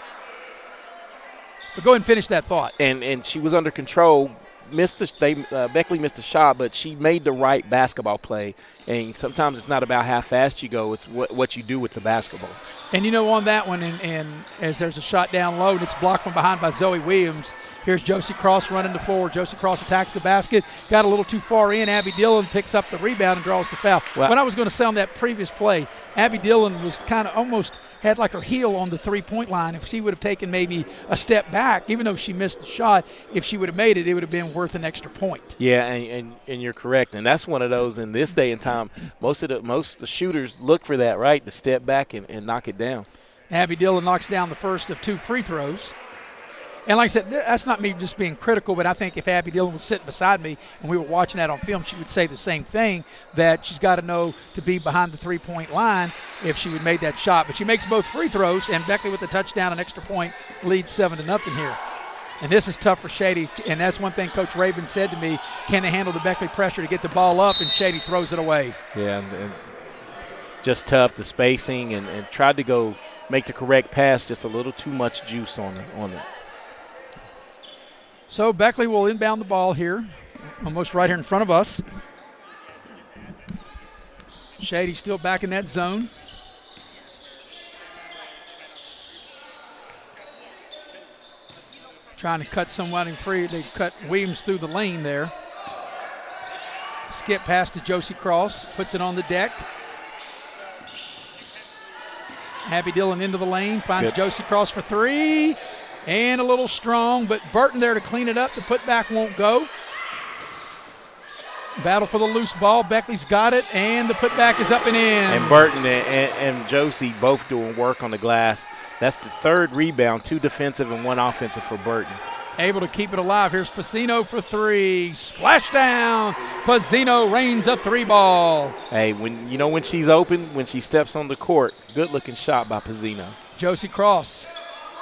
But go ahead and finish that thought. And she was under control. Beckley missed the shot, but she made the right basketball play. And sometimes it's not about how fast you go; it's what you do with the basketball. And on that one, and as there's a shot down low, and it's blocked from behind by Zoe Williams. Here's Josie Cross running the floor. Josie Cross attacks the basket, got a little too far in. Abby Dillon picks up the rebound and draws the foul. Well, what I was going to say on that previous play, Abby Dillon was kind of almost had like her heel on the three-point line. If she would have taken maybe a step back, even though she missed the shot, if she would have made it, it would have been worth an extra point. Yeah, and you're correct. And that's one of those in this day and time, most of the shooters look for that, right, to step back and knock it down. Abby Dillon knocks down the first of two free throws. And like I said, that's not me just being critical, but I think if Abby Dillon was sitting beside me and we were watching that on film, she would say the same thing, that she's got to know to be behind the three-point line if she would have made that shot. But she makes both free throws, and Beckley with the touchdown and extra point leads 7-0 here. And this is tough for Shady, and that's one thing Coach Rabin said to me, can they handle the Beckley pressure to get the ball up, and Shady throws it away. Yeah, and just tough, the spacing, and tried to go make the correct pass, just a little too much juice on it. So Beckley will inbound the ball here, almost right here in front of us. Shady still back in that zone. trying to cut someone free. They cut Williams through the lane there. Skip pass to Josie Cross, puts it on the deck. Abby Dillon into the lane, finds Josie Cross for three, and a little strong, but Burton there to clean it up. The putback won't go. Battle for the loose ball. Beckley's got it, and the putback is up and in. And Burton and Josie both doing work on the glass. That's the third rebound, 2 defensive and 1 offensive for Burton. Able to keep it alive. Here's Pacino for three. Splash down. Pacino rains a 3-ball. Hey, when she's open, when she steps on the court, good-looking shot by Pacino. Josie Cross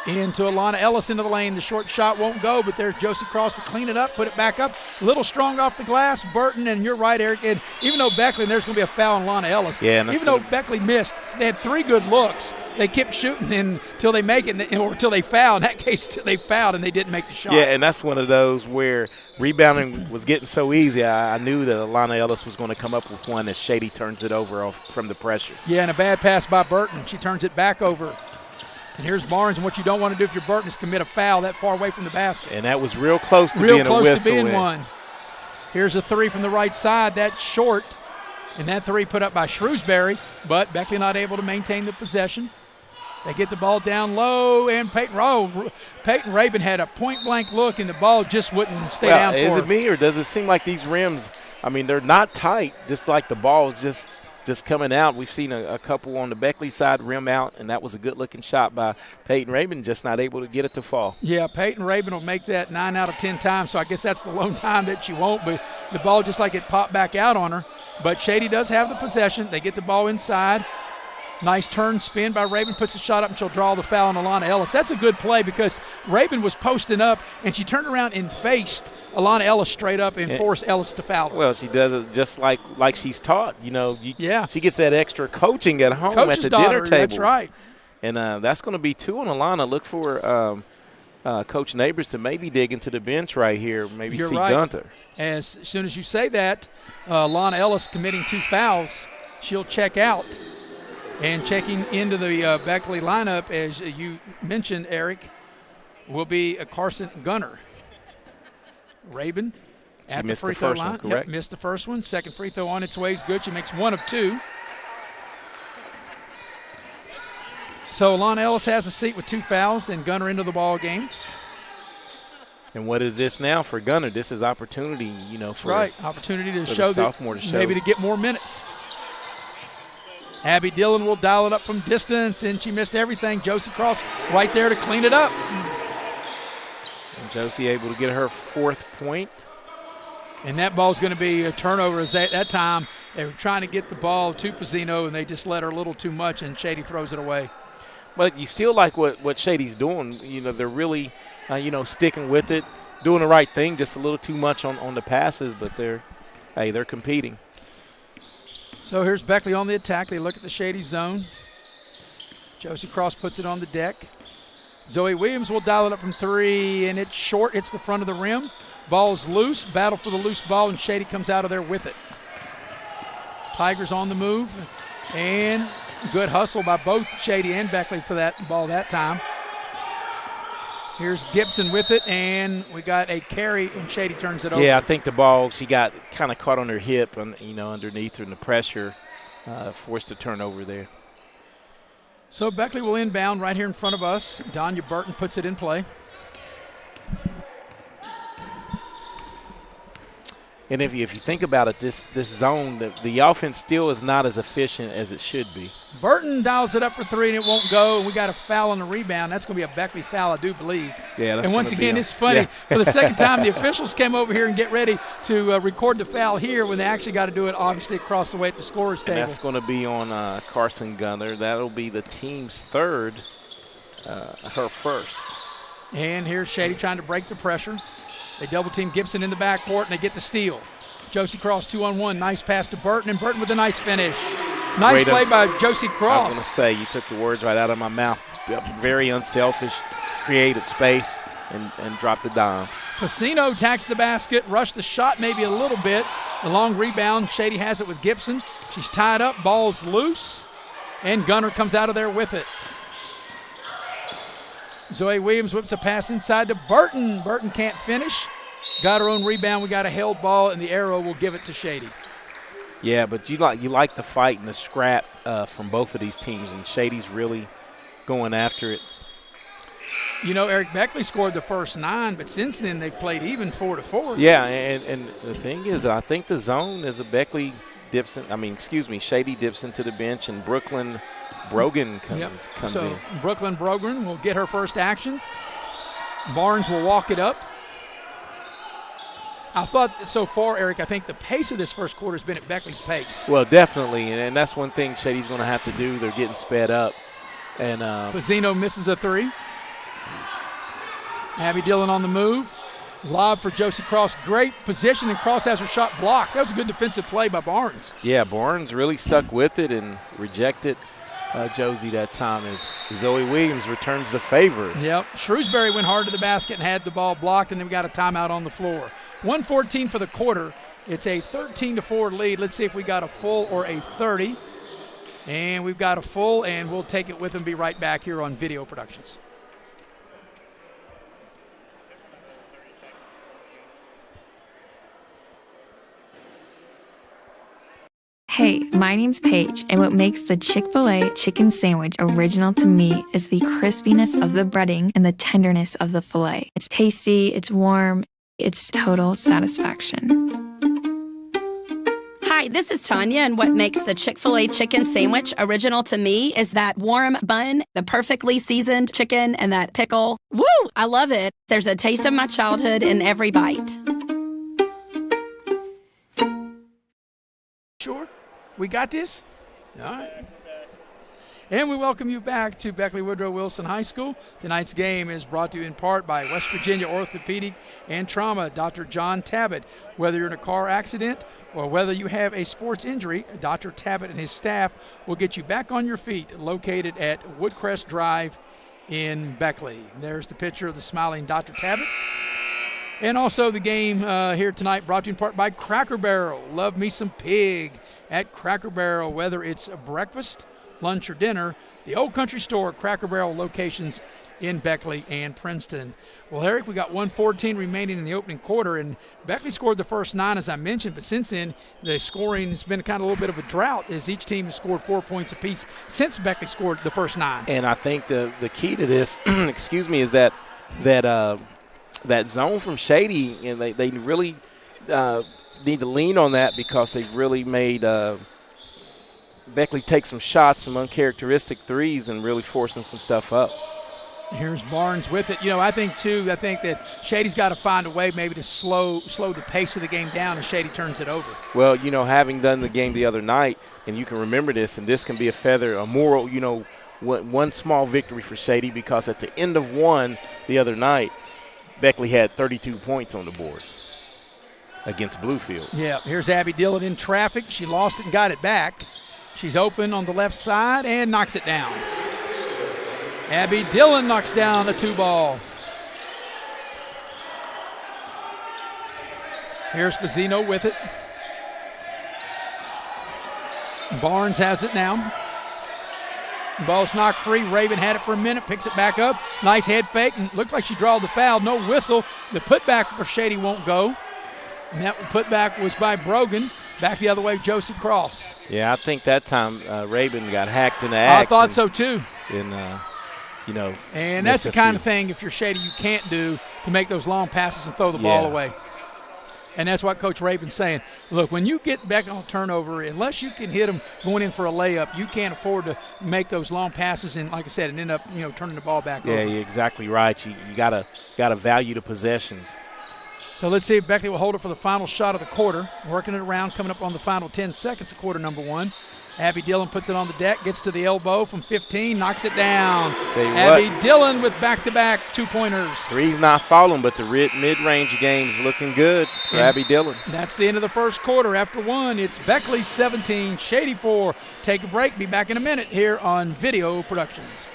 into Alana Ellis into the lane. The short shot won't go, but there's Josie Cross to clean it up, put it back up. A little strong off the glass. Burton, and you're right, Eric. And even though Beckley, and there's going to be a foul on Alana Ellis. Yeah, even though Beckley missed, they had 3 good looks. They kept shooting until they make it, or until they foul. In that case, they fouled and they didn't make the shot. Yeah, and that's one of those where rebounding was getting so easy. I knew that Alana Ellis was going to come up with one as Shady turns it over from the pressure. Yeah, and a bad pass by Burton. She turns it back over. And here's Barnes, and what you don't want to do if you're Burton is commit a foul that far away from the basket. And that was real close to being a whistle. Real close to being one. Here's a 3 from the right side. That's short. And that 3 put up by Shrewsbury, but Beckley not able to maintain the possession. They get the ball down low, and Peyton Rabin had a point-blank look, and the ball just wouldn't stay down for Is her. it me, or does it seem like these rims, they're not tight, just like the ball is just coming out? We've seen a couple on the Beckley side rim out, and that was a good-looking shot by Peyton Rabin, just not able to get it to fall. Yeah, Peyton Rabin will make that 9 out of 10 times, so I guess that's the lone time that she won't, but the ball just like it popped back out on her. But Shady does have the possession. They get the ball inside. Nice turn spin by Rabin, puts the shot up, and she'll draw the foul on Alana Ellis. That's a good play because Rabin was posting up, and she turned around and faced Alana Ellis straight up and forced Ellis to foul her. Well, she does it just like she's taught. Yeah. She gets that extra coaching at home Coach's at the dinner table. That's right. And that's going to be 2 on Alana. Look for Coach Neighbors to maybe dig into the bench right here, maybe You're see right. Gunter. As soon as you say that, Alana Ellis committing 2 fouls, she'll check out. And checking into the Beckley lineup, as you mentioned, Eric, will be Carson Gunner. Rabin at the free throw line. Correct. Missed the first one. Second free throw on its way is good. She makes 1 of 2. So Alana Ellis has a seat with 2 fouls, and Gunner into the ball game. And what is this now for Gunner? This is opportunity, Opportunity to for show the sophomore to show. Maybe to get more minutes. Abby Dillon will dial it up from distance, and she missed everything. Josie Cross right there to clean it up. And Josie able to get her 4th point. And that ball's going to be a turnover. As that time they were trying to get the ball to Pacino, and they just let her a little too much, and Shady throws it away. But you still like what Shady's doing. They're really, sticking with it, doing the right thing, just a little too much on the passes, but they're competing. So here's Beckley on the attack. They look at the Shady zone. Josie Cross puts it on the deck. Zoe Williams will dial it up from 3, and it's short. It's the front of the rim. Ball's loose. Battle for the loose ball, and Shady comes out of there with it. Tigers on the move, and good hustle by both Shady and Beckley for that ball that time. Here's Gibson with it, and we got a carry, and Shady turns it over. Yeah, I think the ball, she got kind of caught on her hip, and underneath her, and the pressure forced a turnover there. So Beckley will inbound right here in front of us. Donya Burton puts it in play. And if you think about it, this zone, the offense still is not as efficient as it should be. Burton dials it up for 3, and it won't go. And we got a foul on the rebound. That's going to be a Beckley foul, I do believe. Yeah, that's and once again, it's funny. For the second time, the officials came over here and get ready to record the foul here when they actually got to do it, obviously, across the way at the scorer's table. And that's going to be on Carson Gunner. That'll be the team's 3rd, her 1st. And here's Shady trying to break the pressure. They double-team Gibson in the backcourt, and they get the steal. Josie Cross 2-on-1. Nice pass to Burton, and Burton with a nice finish. Nice play by Josie Cross. I was going to say, you took the words right out of my mouth. Very unselfish, created space, and dropped a dime. Pacino attacks the basket, rushed the shot maybe a little bit. A long rebound. Shady has it with Gibson. She's tied up. Ball's loose, and Gunner comes out of there with it. Zoe Williams whips a pass inside to Burton. Burton can't finish. Got her own rebound. We got a held ball, and the arrow will give it to Shady. Yeah, but you like the fight and the scrap from both of these teams, and Shady's really going after it. You know, Eric Beckley scored the first 9, but since then they've played even 4-4. Yeah, and the thing is, I think the zone is a Shady dips into the bench, and Brooklyn Brogan comes in. Brooklyn Brogan will get her first action. Barnes will walk it up. I thought so far, Eric, I think the pace of this first quarter has been at Beckley's pace. Well, definitely, and that's one thing Shady's going to have to do. They're getting sped up. And Pizzino misses a 3. Abby Dillon on the move. Lob for Josie Cross. Great position, and Cross has her shot blocked. That was a good defensive play by Barnes. Yeah, Barnes really stuck with it and rejected Josie that time as Zoe Williams returns the favor. Yep. Shrewsbury went hard to the basket and had the ball blocked, and then we got a timeout on the floor. 1:14 for the quarter. It's a 13-4 lead. Let's see if we got a full or a 30. And we've got a full, and we'll take it with and be right back here on Video Productions. Hey, my name's Paige, and what makes the Chick-fil-A chicken sandwich original to me is the crispiness of the breading and the tenderness of the filet. It's tasty, it's warm, it's total satisfaction. Hi, this is Tanya, and what makes the Chick-fil-A chicken sandwich original to me is that warm bun, the perfectly seasoned chicken, and that pickle. Woo! I love it. There's a taste of my childhood in every bite. Sure. We got this? All right. And we welcome you back to Beckley Woodrow Wilson High School. Tonight's game is brought to you in part by West Virginia Orthopedic and Trauma, Dr. John Tabbitt. Whether you're in a car accident or whether you have a sports injury, Dr. Tabbitt and his staff will get you back on your feet, located at Woodcrest Drive in Beckley. There's the picture of the smiling Dr. Tabbitt. And also the game here tonight brought to you in part by Cracker Barrel. Love me some pig at Cracker Barrel, whether it's a breakfast, lunch, or dinner. The Old Country Store, Cracker Barrel locations in Beckley and Princeton. Well, Eric, we got 1:14 remaining in the opening quarter, and Beckley scored the first 9, as I mentioned, but since then the scoring has been kind of a little bit of a drought as each team has scored 4 points apiece since Beckley scored the first 9. And I think the key to this, is that zone from Shady, and they really need to lean on that because they've really made Beckley take some shots, some uncharacteristic threes, and really forcing some stuff up. Here's Barnes with it. I think that Shady's got to find a way maybe to slow the pace of the game down, and Shady turns it over. Well, having done the game the other night, and you can remember this, and this can be a moral, one small victory for Shady, because at the end of one the other night, Beckley had 32 points on the board against Bluefield. Yeah, here's Abby Dillon in traffic. She lost it and got it back. She's open on the left side and knocks it down. Abby Dillon knocks down the 2-ball. Here's Pizzino with it. Barnes has it now. Ball's knocked free. Raven had it for a minute, picks it back up. Nice head fake, and looked like she drawed the foul. No whistle. The putback for Shady won't go. And that putback was by Brogan. Back the other way, Josie Cross. Yeah, I think that time Raven got hacked in the act. I thought so too. And that's the kind of thing, if you're Shady, you can't do, to make those long passes and throw the ball away. And that's what Coach Raven's saying. Look, when you get back on a turnover, unless you can hit them going in for a layup, you can't afford to make those long passes and, like I said, and end up turning the ball back over. Yeah, you're exactly right. You gotta value the possessions. So let's see if Beckley will hold it for the final shot of the quarter. Working it around, coming up on the final 10 seconds of quarter number 1. Abby Dillon puts it on the deck, gets to the elbow from 15, knocks it down. Abby Dillon with back-to-back 2-pointers. Three's not falling, but the mid-range game's looking good for Abby Dillon. That's the end of the first quarter. After 1, it's Beckley 17, Shady 4. Take a break. Be back in a minute here on Video Productions.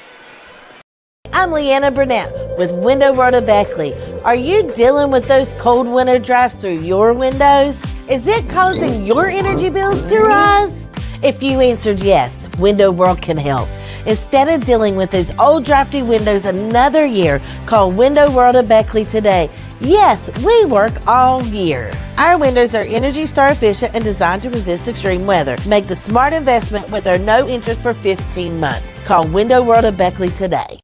I'm Leanna Burnett with Window Rota Beckley. Are you dealing with those cold winter drafts through your windows? Is it causing your energy bills to rise? If you answered yes, Window World can help. Instead of dealing with those old drafty windows another year, call Window World of Beckley today. Yes, we work all year. Our windows are Energy Star efficient and designed to resist extreme weather. Make the smart investment with our no interest for 15 months. Call Window World of Beckley today.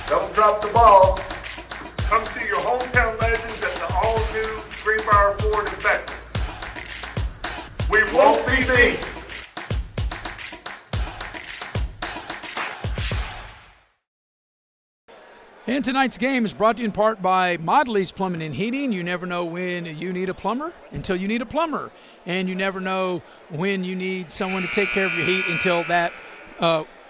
Don't drop the ball. Come see your hometown legends at the all-new Greenbrier Ford in Beckley. We won't be beat. And tonight's game is brought to you in part by Modley's Plumbing and Heating. You never know when you need a plumber until you need a plumber. And you never know when you need someone to take care of your heat until that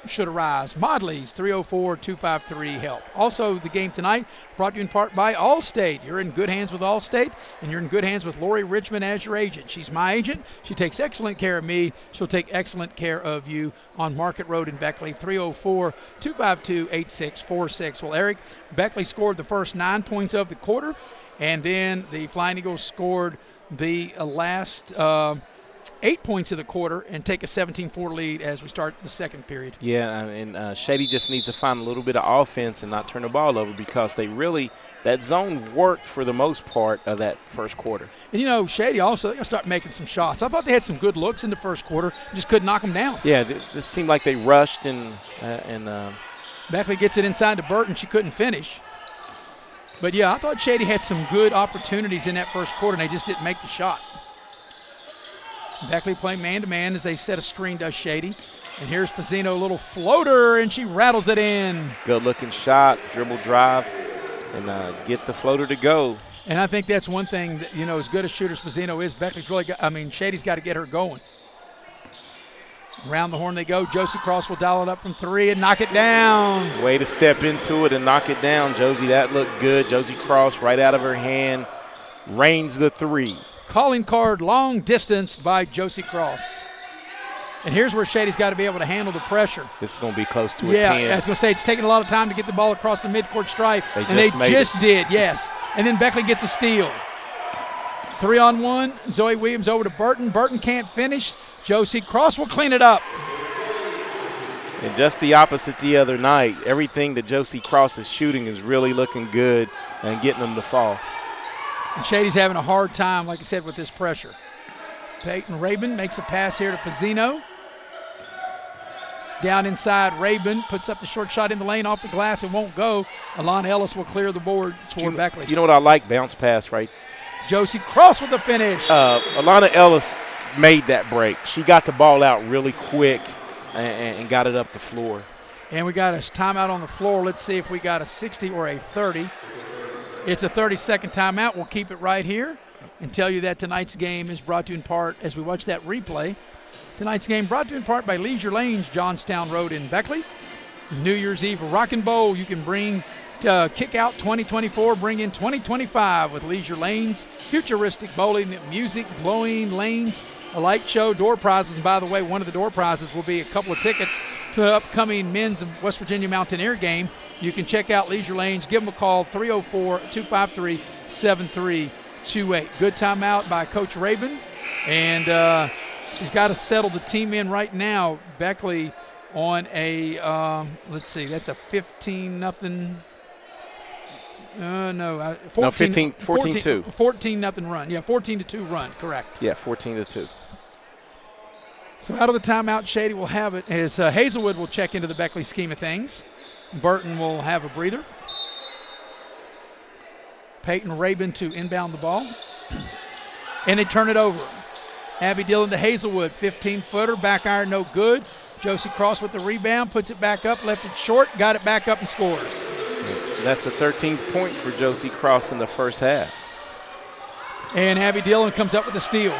should arise. Modley's 304-253-HELP. Also, the game tonight brought to you in part by Allstate. You're in good hands with Allstate, and you're in good hands with Lori Richmond as your agent. She's my agent. She takes excellent care of me. She'll take excellent care of you on Market Road in Beckley, 304-252-8646. Well, Eric, Beckley scored the first 9 points of the quarter, and then the Flying Eagles scored the last 8 points of the quarter and take a 17-4 lead as we start the second period. Yeah, and Shady just needs to find a little bit of offense and not turn the ball over because that zone worked for the most part of that first quarter. And, Shady also got to start making some shots. I thought they had some good looks in the first quarter, just couldn't knock them down. Yeah, it just seemed like they rushed and Beckley gets it inside to Burton. She couldn't finish. But, yeah, I thought Shady had some good opportunities in that first quarter, and they just didn't make the shot. Beckley playing man-to-man as they set a screen to Shady. And here's Pizzino, a little floater, and she rattles it in. Good-looking shot, dribble drive, and gets the floater to go. And I think that's one thing that, as good a shooter as Pizzino is, Beckley's Shady's got to get her going. Around the horn they go. Josie Cross will dial it up from three and knock it down. Way to step into it and knock it down, Josie. That looked good. Josie Cross right out of her hand, rains the three. Calling card, long distance by Josie Cross. And here's where Shady's got to be able to handle the pressure. This is going to be close to a 10. Yeah, I was going to say, it's taking a lot of time to get the ball across the midcourt stripe. They just did, yes. And then Beckley gets a steal. 3-on-1, Zoe Williams over to Burton. Burton can't finish. Josie Cross will clean it up. And just the opposite the other night. Everything that Josie Cross is shooting is really looking good and getting them to fall. And Shady's having a hard time, like I said, with this pressure. Peyton Rabin makes a pass here to Pizzino. Down inside, Rabin puts up the short shot in the lane off the glass. It won't go. Alana Ellis will clear the board toward Beckley. You know what I like? Bounce pass, right? Josie Cross with the finish. Alana Ellis made that break. She got the ball out really quick and got it up the floor. And we got a timeout on the floor. Let's see if we got a 60 or a 30. It's a 30-second timeout. We'll keep it right here and tell you that tonight's game is brought to you in part, as we watch that replay, tonight's game brought to you in part by Leisure Lanes, Johnstown Road in Beckley. New Year's Eve Rock and Bowl. You can bring kick out 2024, bring in 2025 with Leisure Lanes, futuristic bowling, music, glowing lanes, a light show, door prizes. And by the way, one of the door prizes will be a couple of tickets to the upcoming men's West Virginia Mountaineer game. You can check out Leisure Lanes. Give them a call, 304-253-7328. Good timeout by Coach Rabin. And she's got to settle the team in right now. Beckley on a, let's see, that's a 15-0. 14-2. 14-0 run. Yeah, 14-2 run, correct. Yeah, 14-2. So out of the timeout, Shady will have it as Hazelwood will check into the Beckley scheme of things. Burton will have a breather. Peyton Rabin to inbound the ball. And they turn it over. Abby Dillon to Hazelwood, 15-footer, back iron, no good. Josie Cross with the rebound, puts it back up, left it short, got it back up and scores. That's the 13th point for Josie Cross in the first half. And Abby Dillon comes up with a steal.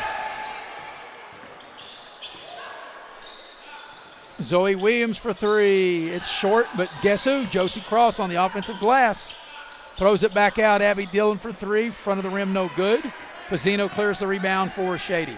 Zoe Williams for three. It's short, but guess who? Josie Cross on the offensive glass. Throws it back out. Abby Dillon for three. Front of the rim, no good. Pizzino clears the rebound for Shady.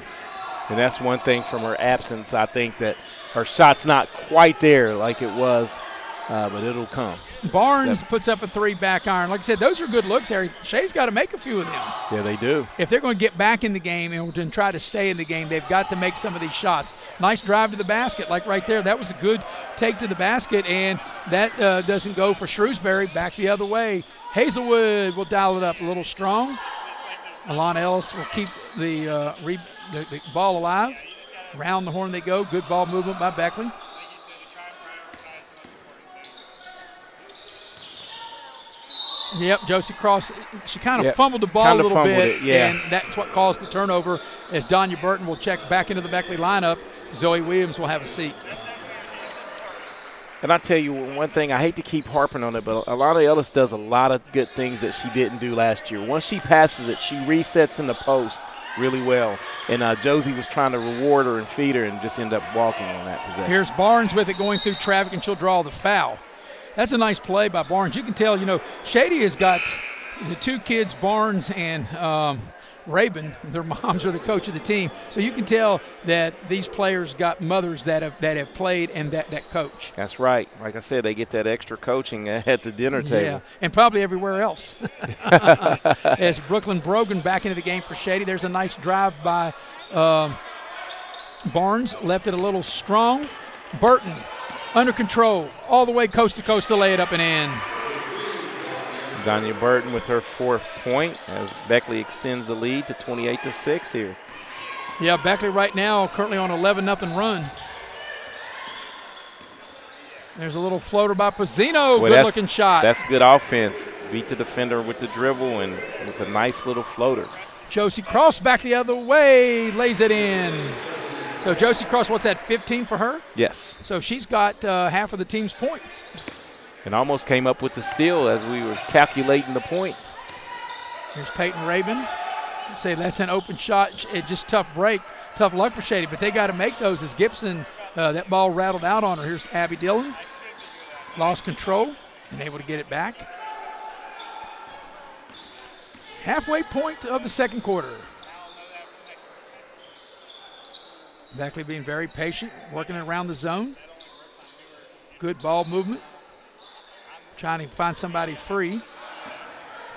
And that's one thing from her absence. I think that her shot's not quite there like it was but it'll come. Barnes puts up a 3 back iron. Like I said, those are good looks, Harry. Shady's got to make a few of them. Yeah, they do. If they're going to get back in the game and try to stay in the game, they've got to make some of these shots. Nice drive to the basket, like right there. That was a good take to the basket, and that doesn't go for Shrewsbury. Back the other way. Hazelwood will dial it up a little strong. Alana Ellis will keep the ball alive. Around the horn they go. Good ball movement by Beckley. Yep, Josie Cross, she kind of fumbled the ball a little bit, and that's what caused the turnover as Donya Burton will check back into the Beckley lineup. Zoe Williams will have a seat. And I tell you one thing, I hate to keep harping on it, but Alana Ellis does a lot of good things that she didn't do last year. Once she passes it, she resets in the post really well. And Josie was trying to reward her and feed her and just ended up walking on that possession. Here's Barnes with it going through traffic, and she'll draw the foul. That's a nice play by Barnes. You can tell, Shady has got the 2 kids, Barnes and Rabin. Their moms are the coach of the team. So you can tell that these players got mothers that have played and that coach. That's right. Like I said, they get that extra coaching at the dinner table. Yeah, and probably everywhere else. As Brooklyn Brogan back into the game for Shady. There's a nice drive by Barnes. Left it a little strong. Burton under control, all the way coast to coast to lay it up and in. Donya Burton with her 4th point as Beckley extends the lead to 28-6 here. Yeah, Beckley right now currently on 11-0 run. There's a little floater by Pizzino. Good-looking shot. That's good offense. Beat the defender with the dribble and with a nice little floater. Josie Cross back the other way, lays it in. So Josie Cross, what's that, 15 for her? Yes. So she's got half of the team's points. And almost came up with the steal as we were calculating the points. Here's Peyton Rabin. Say that's an open shot. It just tough break, tough luck for Shady, but they got to make those as Gibson, that ball rattled out on her. Here's Abby Dillon. Lost control and able to get it back. Halfway point of the second quarter. Beckley being very patient, working around the zone. Good ball movement. Trying to find somebody free.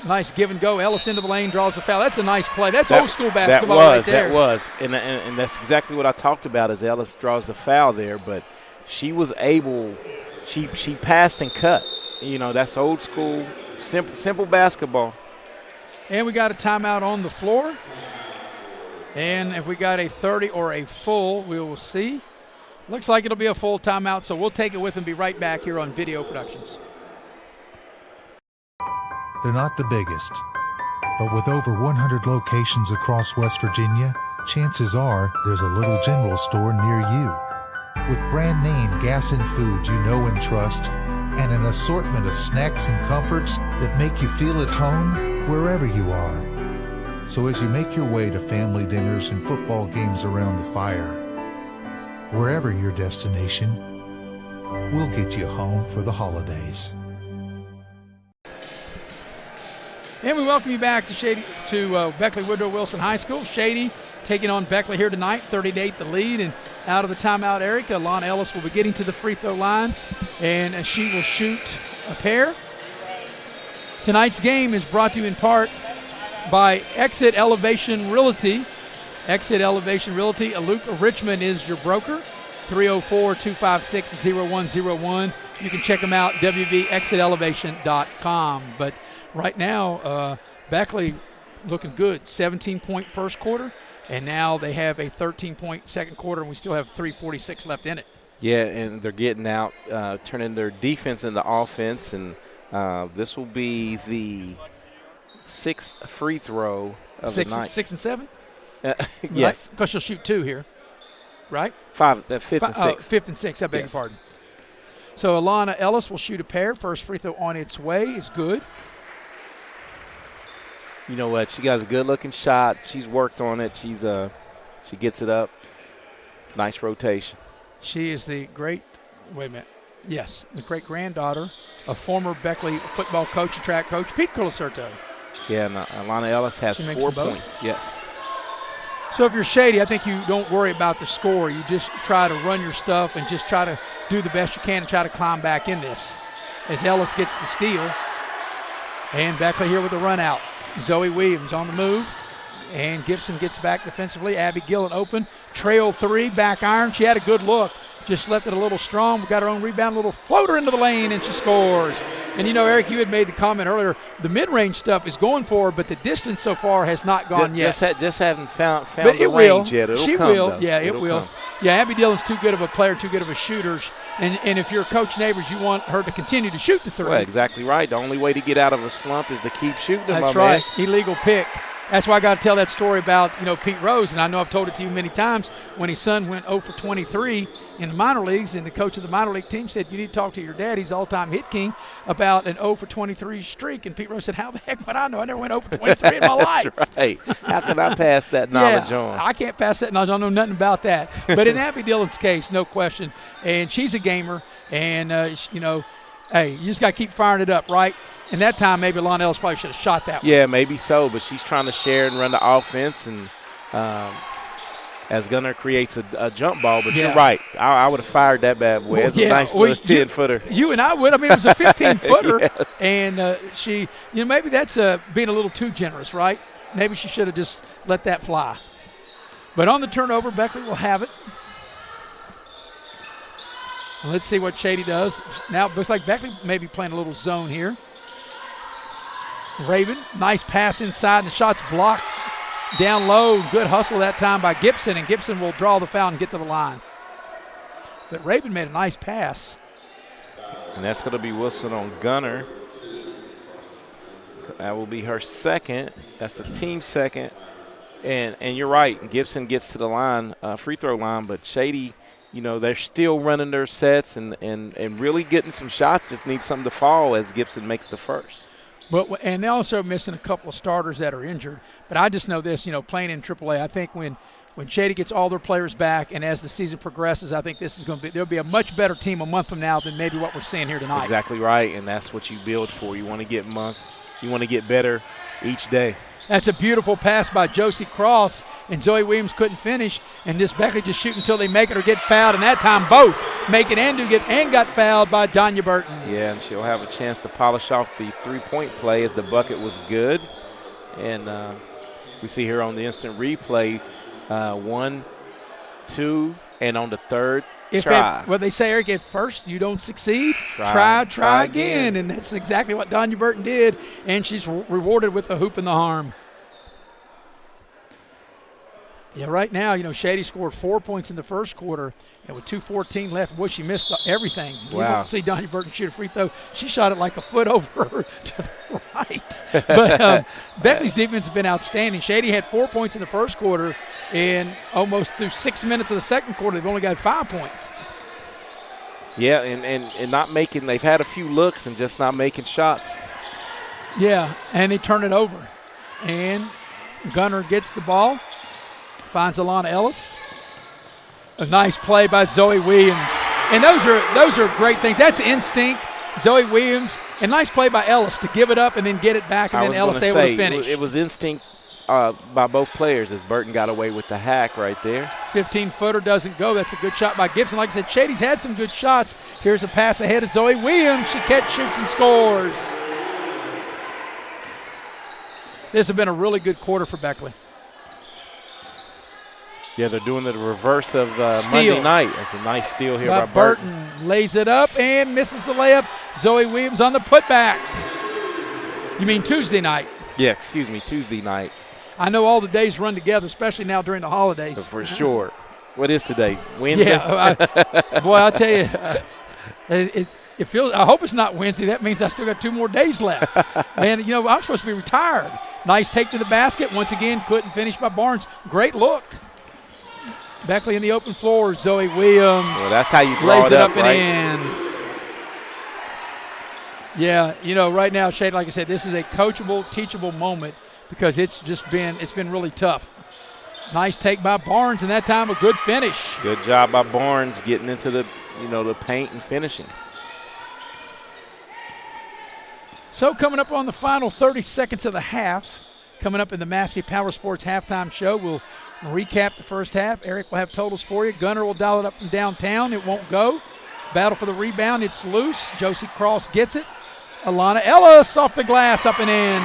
Nice give and go. Ellis into the lane, draws the foul. That's a nice play. That's old school basketball right there. That was. And that's exactly what I talked about as Ellis draws the foul there. But she was able, she passed and cut. That's old school, simple basketball. And we got a timeout on the floor. And if we got a 30 or a full, we will see. Looks like it'll be a full timeout, so we'll take it with and be right back here on Video Productions. They're not the biggest, but with over 100 locations across West Virginia, chances are there's a little general store near you. With brand name gas and food you know and trust, and an assortment of snacks and comforts that make you feel at home wherever you are. So as you make your way to family dinners and football games around the fire, wherever your destination, we'll get you home for the holidays. And we welcome you back to Beckley Woodrow Wilson High School. Shady taking on Beckley here tonight, 30-8 the lead. And out of the timeout, Erica, Lon Ellis will be getting to the free throw line, and she will shoot a pair. Tonight's game is brought to you in part by Exit Elevation Realty. Exit Elevation Realty. Luke Richmond is your broker. 304-256-0101. You can check them out, wvexitelevation.com. But right now, Beckley looking good. 17-point first quarter, and now they have a 13-point second quarter, and we still have 3:46 left in it. Yeah, and they're getting out, turning their defense into offense, and this will be the 6th free throw of the night. 6 and 7? Yes. Because she'll shoot 2 here, right? 5th and 6th. 5th and 6th, I beg your pardon. So Alana Ellis will shoot a pair. First free throw on its way is good. You know what? She got a good-looking shot. She's worked on it. She gets it up. Nice rotation. She is the great great-granddaughter of former Beckley football coach and track coach Pete Colacerto. Yeah, and Alana Ellis has 4 points. Yes. So if you're Shady, I think you don't worry about the score. You just try to run your stuff and just try to do the best you can and try to climb back in this. As Ellis gets the steal. And Beckley here with the run out. Zoe Williams on the move. And Gibson gets back defensively. Abby Gillen open. Trail 3, back iron. She had a good look. Just left it a little strong. We got her own rebound, a little floater into the lane, and she scores. And, you know, Eric, you had made the comment earlier, the mid-range stuff is going for her, but the distance so far has not gone yet. Just haven't found but the range yet. She come, will. Though. Yeah, it It'll will. Come. Yeah, Abby Dillon's too good of a player, too good of a shooter. And if you're Coach Neighbors, you want her to continue to shoot the 3. Well, exactly right. The only way to get out of a slump is to keep shooting them, That's my right. man. Illegal pick. That's why I got to tell that story about, you know, Pete Rose, and I know I've told it to you many times, when his son went 0 for 23 in the minor leagues, and the coach of the minor league team said, you need to talk to your dad, he's all-time hit king, about an 0 for 23 streak. And Pete Rose said, how the heck would I know? I never went 0 for 23 in my life. That's right. How can I pass that knowledge on? I can't pass that knowledge. I don't know nothing about that. But in Abby Dillon's case, no question, and she's a gamer, and, you know, hey, you just got to keep firing it up, right? And that time, maybe Lon Ellis probably should have shot that one. Yeah, maybe so, but she's trying to share and run the offense, and as Gunner creates a jump ball. But you're right. I would have fired that bad boy. It's a nice little 10-footer. You and I would. I mean, it was a 15-footer. Yes. And she, you know, maybe that's being a little too generous, right? Maybe she should have just let that fly. But on the turnover, Beckley will have it. Let's see what Shady does. Now it looks like Beckley may be playing a little zone here. Raven, nice pass inside, and the shot's blocked down low. Good hustle that time by Gibson, and Gibson will draw the foul and get to the line. But Raven made a nice pass. And that's going to be Wilson on Gunner. That will be her second. That's the team second. And you're right, Gibson gets to the line, free throw line, but Shady, you know, they're still running their sets and really getting some shots. Just need something to fall as Gibson makes the first. And they're also missing a couple of starters that are injured. But I just know this, you know, playing in AAA, I think when Shady gets all their players back and as the season progresses, I think this is going to be – there'll be a much better team a month from now than maybe what we're seeing here tonight. Exactly right, and that's what you build for. You want to get better each day. That's a beautiful pass by Josie Cross, and Zoe Williams couldn't finish, and this Beckley just shoot until they make it or get fouled, and that time both make it and got fouled by Donya Burton. Yeah, and she'll have a chance to polish off the three-point play as the bucket was good. And we see here on the instant replay, 1, 2, and on the third try. What they say, Eric, at first you don't succeed, try again. And that's exactly what Donya Burton did, and she's rewarded with a hoop in the arm. Yeah, right now, you know, Shady scored 4 points in the first quarter, and with 2:14 left, boy, she missed everything. Wow. You won't see Donya Burton shoot a free throw. She shot it like a foot over her to the right. But Beckley's defense has been outstanding. Shady had 4 points in the first quarter, and almost through 6 minutes of the second quarter, they've only got 5 points. Yeah, and not making – they've had a few looks and just not making shots. Yeah, and they turn it over. And Gunner gets the ball. Finds Alana Ellis. A nice play by Zoe Williams. And those are great things. That's instinct. Zoe Williams. And nice play by Ellis to give it up and then get it back, and then Ellis able to finish. It was instinct by both players as Burton got away with the hack right there. 15-footer doesn't go. That's a good shot by Gibson. Like I said, Shady's had some good shots. Here's a pass ahead of Zoe Williams. She shoots and scores. This has been a really good quarter for Beckley. Yeah, they're doing the reverse of Monday night. That's a nice steal here by Burton. Lays it up and misses the layup. Zoe Williams on the putback. You mean Tuesday night? Yeah, excuse me, Tuesday night. I know all the days run together, especially now during the holidays. For sure. What is today? Wednesday? Yeah, boy, I'll tell you, it feels. I hope it's not Wednesday. That means I still got 2 more days left. Man, you know, I'm supposed to be retired. Nice take to the basket. Once again, couldn't finish by Barnes. Great look. Beckley in the open floor. Zoe Williams. Well, that's how you draw lays it up, and right? in. Yeah, you know, right now, Shade, like I said, this is a coachable, teachable moment because it's been really tough. Nice take by Barnes, and that time a good finish. Good job by Barnes getting into the paint and finishing. So coming up on the final 30 seconds of the half, Coming up in the Massey Power Sports halftime show, we'll recap the first half. Eric will have totals for you. Gunner will dial it up from downtown. It won't go. Battle for the rebound. It's loose. Josie Cross gets it. Alana Ellis off the glass, up and in.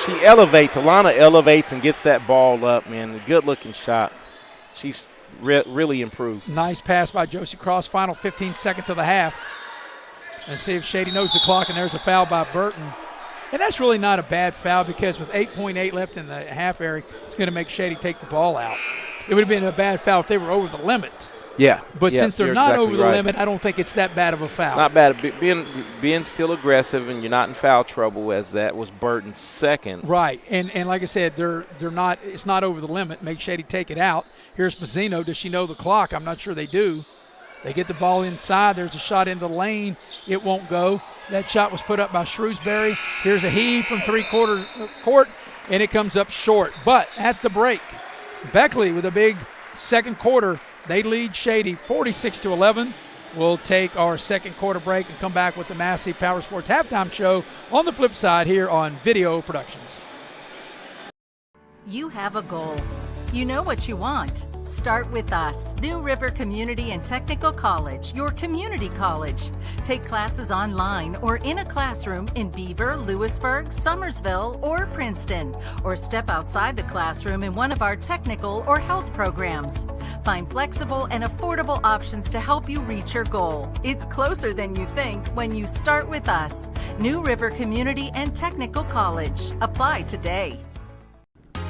She elevates. Alana elevates and gets that ball up, man. A good-looking shot. She's really improved. Nice pass by Josie Cross. Final 15 seconds of the half. And see if Shady knows the clock, and there's a foul by Burton. And that's really not a bad foul because with 8.8 left in the half, Eric, it's going to make Shady take the ball out. It would have been a bad foul if they were over the limit. Yeah. But since they're not exactly over the right. limit, I don't think it's that bad of a foul. Not bad. Being still aggressive, and you're not in foul trouble, as that was Burton's second. Right. And like I said, they're not. It's not over the limit. Make Shady take it out. Here's Mazzino. Does she know the clock? I'm not sure they do. They get the ball inside. There's a shot in the lane. It won't go. That shot was put up by Shrewsbury. Here's a heave from three-quarter court, and it comes up short. But at the break, Beckley with a big second quarter. They lead Shady 46-11. We'll take our second quarter break and come back with the Massey Power Sports halftime show on the flip side here on Video Productions. You have a goal. You know what you want. Start with us. New River Community and Technical College, your community college. Take classes online or in a classroom in Beaver, Lewisburg, Summersville, or Princeton, or step outside the classroom in one of our technical or health programs. Find flexible and affordable options to help you reach your goal. It's closer than you think when you start with us. New River Community and Technical College. Apply today.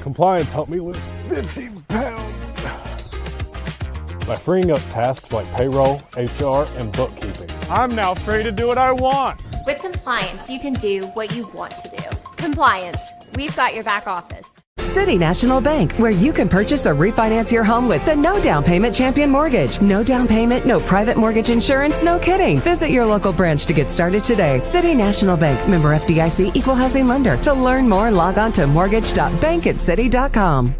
Compliance helped me lose 15 pounds by freeing up tasks like payroll, HR, and bookkeeping. I'm now free to do what I want. With compliance, you can do what you want to do. Compliance, we've got your back office. City National Bank, where you can purchase or refinance your home with the no down payment champion mortgage. No down payment, no private mortgage insurance, no kidding. Visit your local branch to get started today. City National Bank, member FDIC, equal housing lender. To learn more, log on to mortgage.bankattcity.com.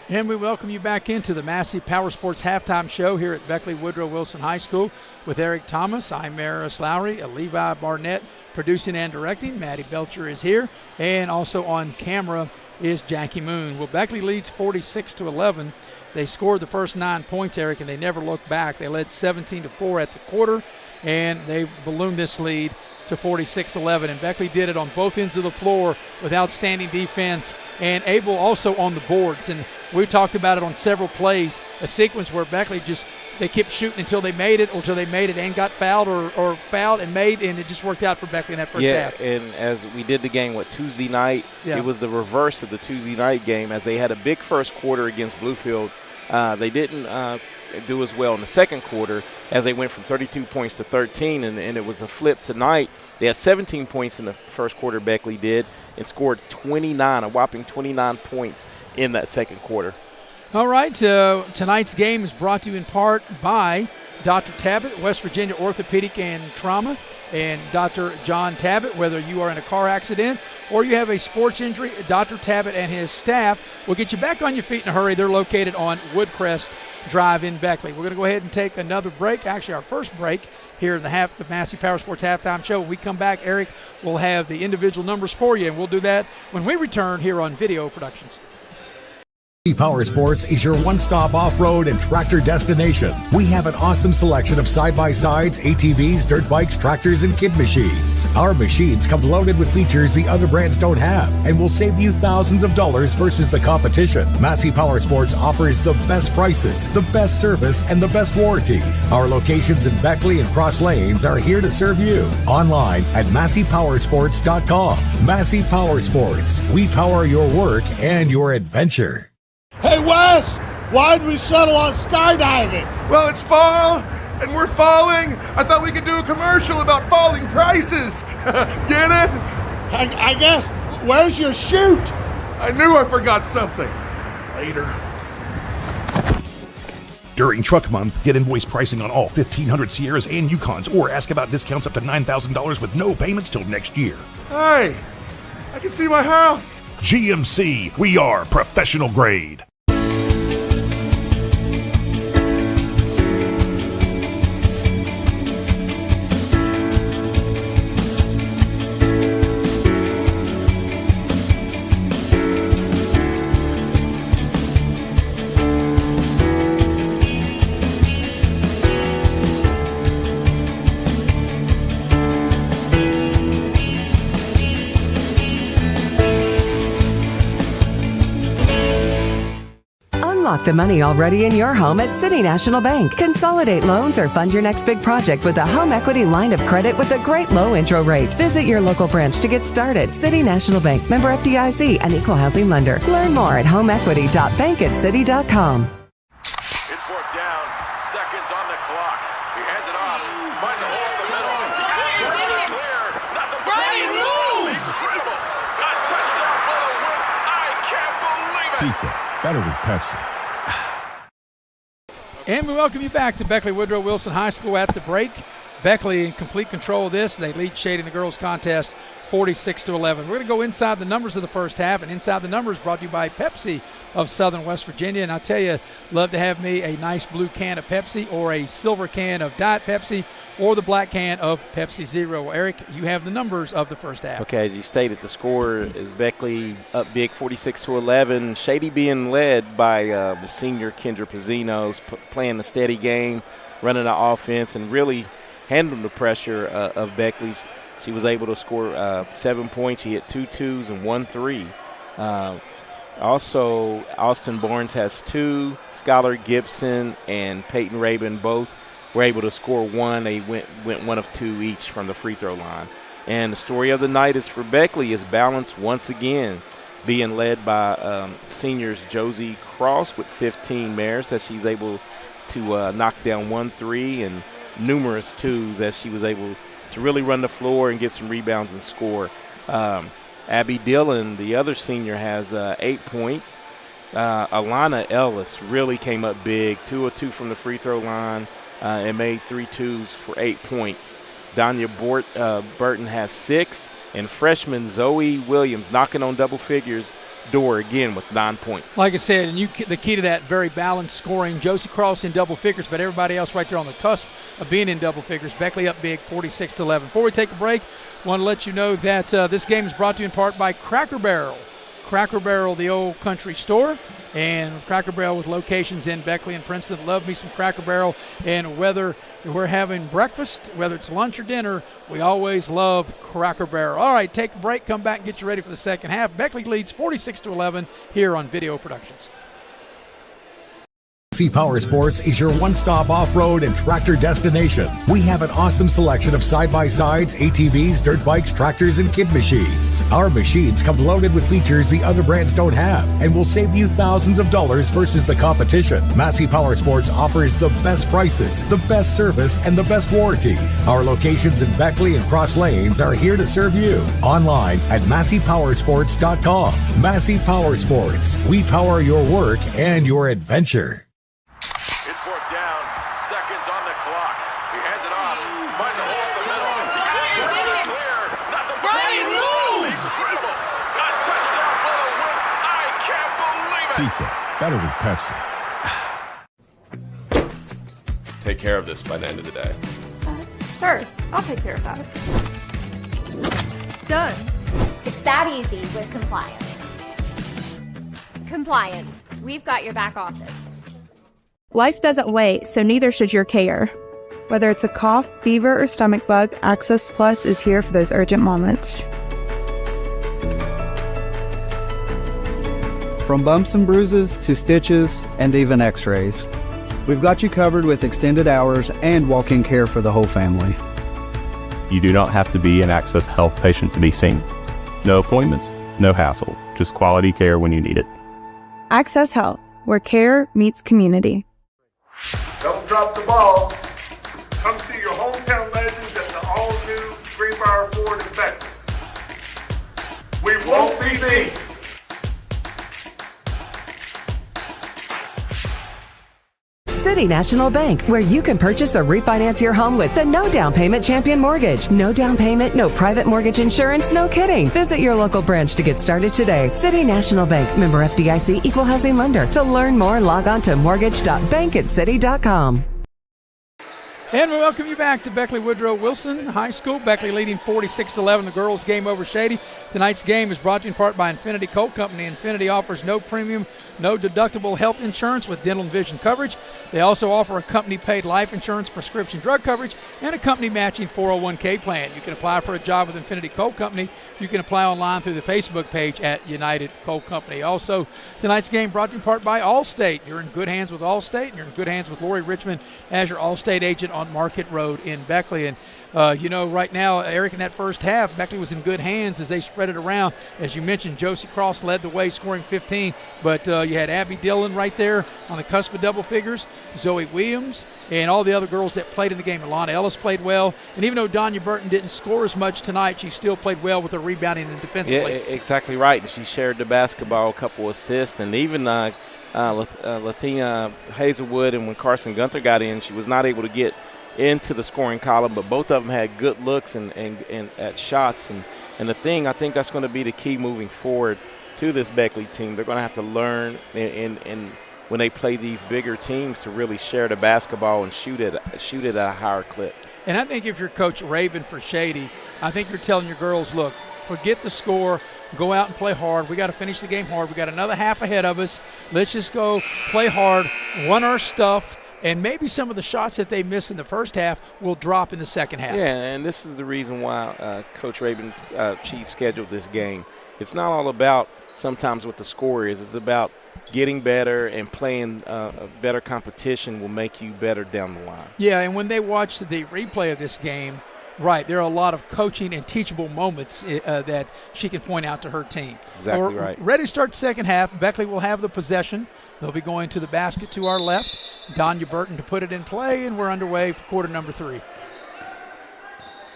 And we welcome you back into the Massey Power Sports halftime show here at Beckley Woodrow Wilson High School with Eric Thomas. I'm Maris Lowry, Levi Barnett producing and directing. Maddie Belcher is here, and also on camera is Jackie Moon. Well, Beckley leads 46-11. They scored the first 9 points, Eric, and they never looked back. They led 17-4 at the quarter, and they ballooned this lead to 46-11. And Beckley did it on both ends of the floor with outstanding defense and able also on the boards. And we talked about it on several plays, a sequence where Beckley they kept shooting until they made it, or until they made it and got fouled, or fouled and made, and it just worked out for Beckley in that first half. Yeah, and as we did the game, Tuesday night, it was the reverse of the Tuesday night game, as they had a big first quarter against Bluefield. They didn't do as well in the second quarter, as they went from 32 points to 13, and it was a flip tonight. They had 17 points in the first quarter, Beckley did, and scored a whopping 29 points in that second quarter. All right, tonight's game is brought to you in part by Dr. Tabbitt, West Virginia Orthopedic and Trauma, and Dr. John Tabbitt. Whether you are in a car accident or you have a sports injury, Dr. Tabbitt and his staff will get you back on your feet in a hurry. They're located on Woodcrest Drive in Beckley. We're going to go ahead and take another break, actually our first break here in the Massey Power Sports halftime show. When we come back, Eric will have the individual numbers for you, and we'll do that when we return here on Video Productions. Power Sports is your one-stop off-road and tractor destination. We have an awesome selection of side-by-sides, ATVs, dirt bikes, tractors, and kid machines. Our machines come loaded with features the other brands don't have and will save you thousands of dollars versus the competition. Massey Power Sports offers the best prices, the best service, and the best warranties. Our locations in Beckley and Cross Lanes are here to serve you. Online at MasseyPowersports.com. Massey Power Sports. We power your work and your adventure. Hey, Wes, why'd we settle on skydiving? Well, it's fall, and we're falling. I thought we could do a commercial about falling prices. Get it? I guess. Where's your chute? I knew I forgot something. Later. During Truck Month, get invoice pricing on all 1,500 Sierras and Yukons, or ask about discounts up to $9,000 with no payments till next year. Hey, I can see my house. GMC, we are professional grade. Unlock the money already in your home at City National Bank. Consolidate loans or fund your next big project with a home equity line of credit with a great low intro rate. Visit your local branch to get started. City National Bank, member FDIC, and equal housing lender. Learn more at homeequity.bankatcity.com. It's fourth down, seconds on the clock. He hands it off, finds a hole in the middle. Clear, nothing but incredible. A touchdown for the win. I can't believe it. Pizza, better with Pepsi. And we welcome you back to Beckley Woodrow Wilson High School at the break. Beckley in complete control of this. They lead Shady in the girls' contest 46-11. We're going to go inside the numbers of the first half, and inside the numbers brought to you by Pepsi of Southern West Virginia. And I tell you, love to have me a nice blue can of Pepsi or a silver can of Diet Pepsi or the black can of Pepsi Zero. Eric, you have the numbers of the first half. Okay, as you stated, the score is Beckley up big 46-11. Shady being led by the senior Kendra Pizzino, playing a steady game, running the offense, and really handling the pressure of Beckley's. She was able to score 7 points. She hit 2 twos and 1 3. Also, Austin Barnes has 2. Skylar Gibson and Peyton Rabin both were able to score 1. They went 1 of 2 each from the free throw line. And the story of the night is for Beckley is balance once again, being led by seniors Josie Cross with 15 merits as she's able to knock down 1 3 and numerous twos as she was able to really run the floor and get some rebounds and score. Abby Dillon, the other senior, has 8 points. Alana Ellis really came up big, 2 of 2 from the free throw line and made 3 twos for 8 points. Danya Burton has 6, and freshman Zoe Williams knocking on double figures door again with 9 points. Like I said, and the key to that, very balanced scoring. Josie Cross in double figures, but everybody else right there on the cusp of being in double figures. Beckley up big, 46-11. Before we take a break, I want to let you know that this game is brought to you in part by Cracker Barrel. Cracker Barrel, the old country store, and Cracker Barrel with locations in Beckley and Princeton. Love me some Cracker Barrel, and whether we're having breakfast, whether it's lunch or dinner, we always love Cracker Barrel. All right, take a break, come back and get you ready for the second half. Beckley leads 46-11 here on Video Productions. Massey Power Sports is your one-stop off-road and tractor destination. We have an awesome selection of side-by-sides, ATVs, dirt bikes, tractors, and kid machines. Our machines come loaded with features the other brands don't have and will save you thousands of dollars versus the competition. Massey Power Sports offers the best prices, the best service, and the best warranties. Our locations in Beckley and Cross Lanes are here to serve you. Online at MasseyPowersports.com. Massey Power Sports. We power your work and your adventure. It's fourth down, seconds on the clock. He hands it off, finds a hole in the middle. Clear, nothing but incredible. A touchdown for the win. I can't believe it. Pizza, better with Pepsi. Take care of this by the end of the day. Sure, I'll take care of that. Done. It's that easy with compliance. Compliance. We've got your back office. Life doesn't wait, so neither should your care. Whether it's a cough, fever, or stomach bug, Access Plus is here for those urgent moments. From bumps and bruises to stitches and even x-rays, we've got you covered with extended hours and walk-in care for the whole family. You do not have to be an Access Health patient to be seen. No appointments, no hassle, just quality care when you need it. Access Health, where care meets community. Don't drop the ball. Come see your hometown legends at the all-new Greenbrier Ford in Beckley. We won't be beat. City National Bank, where you can purchase or refinance your home with the no down payment champion mortgage. No down payment, no private mortgage insurance, no kidding. Visit your local branch to get started today. City National Bank, member FDIC, equal housing lender. To learn more, log on to mortgage.bankatcity.com. And we welcome you back to Beckley Woodrow Wilson High School. Beckley leading 46-11, the girls' game over Shady. Tonight's game is brought to you in part by Infinity Coal Company. Infinity offers no premium, no deductible health insurance with dental and vision coverage. They also offer a company-paid life insurance, prescription drug coverage, and a company-matching 401k plan. You can apply for a job with Infinity Coal Company. You can apply online through the Facebook page at United Coal Company. Also, tonight's game brought to you in part by Allstate. You're in good hands with Allstate, and you're in good hands with Lori Richmond as your Allstate agent on Market Road in Beckley. And right now, Eric, in that first half, Beckley was in good hands as they spread it around. As you mentioned, Josie Cross led the way, scoring 15, but you had Abby Dillon right there on the cusp of double figures, Zoe Williams, and all the other girls that played in the game. Alana Ellis played well, and even though Donya Burton didn't score as much tonight, she still played well with her rebounding and defensively. Yeah, exactly right. She shared the basketball, a couple assists, and even Lathina Hazelwood, and when Carson Gunther got in, she was not able to get into the scoring column, but both of them had good looks and at shots. And the thing, I think that's going to be the key moving forward to this Beckley team. They're going to have to learn and when they play these bigger teams to really share the basketball and shoot it at a higher clip. And I think if you're Coach Rabin for Shady, I think you're telling your girls, look, forget the score. Go out and play hard. We got to finish the game hard. We got another half ahead of us. Let's just go play hard, run our stuff, and maybe some of the shots that they missed in the first half will drop in the second half. Yeah, and this is the reason why Coach Rabin, she scheduled this game. It's not all about sometimes what the score is. It's about getting better, and playing a better competition will make you better down the line. Yeah, and when they watch the replay of this game, right, there are a lot of coaching and teachable moments that she can point out to her team. Exactly right. Ready to start the second half. Beckley will have the possession. They'll be going to the basket to our left. Donya Burton to put it in play, and we're underway for quarter number 3.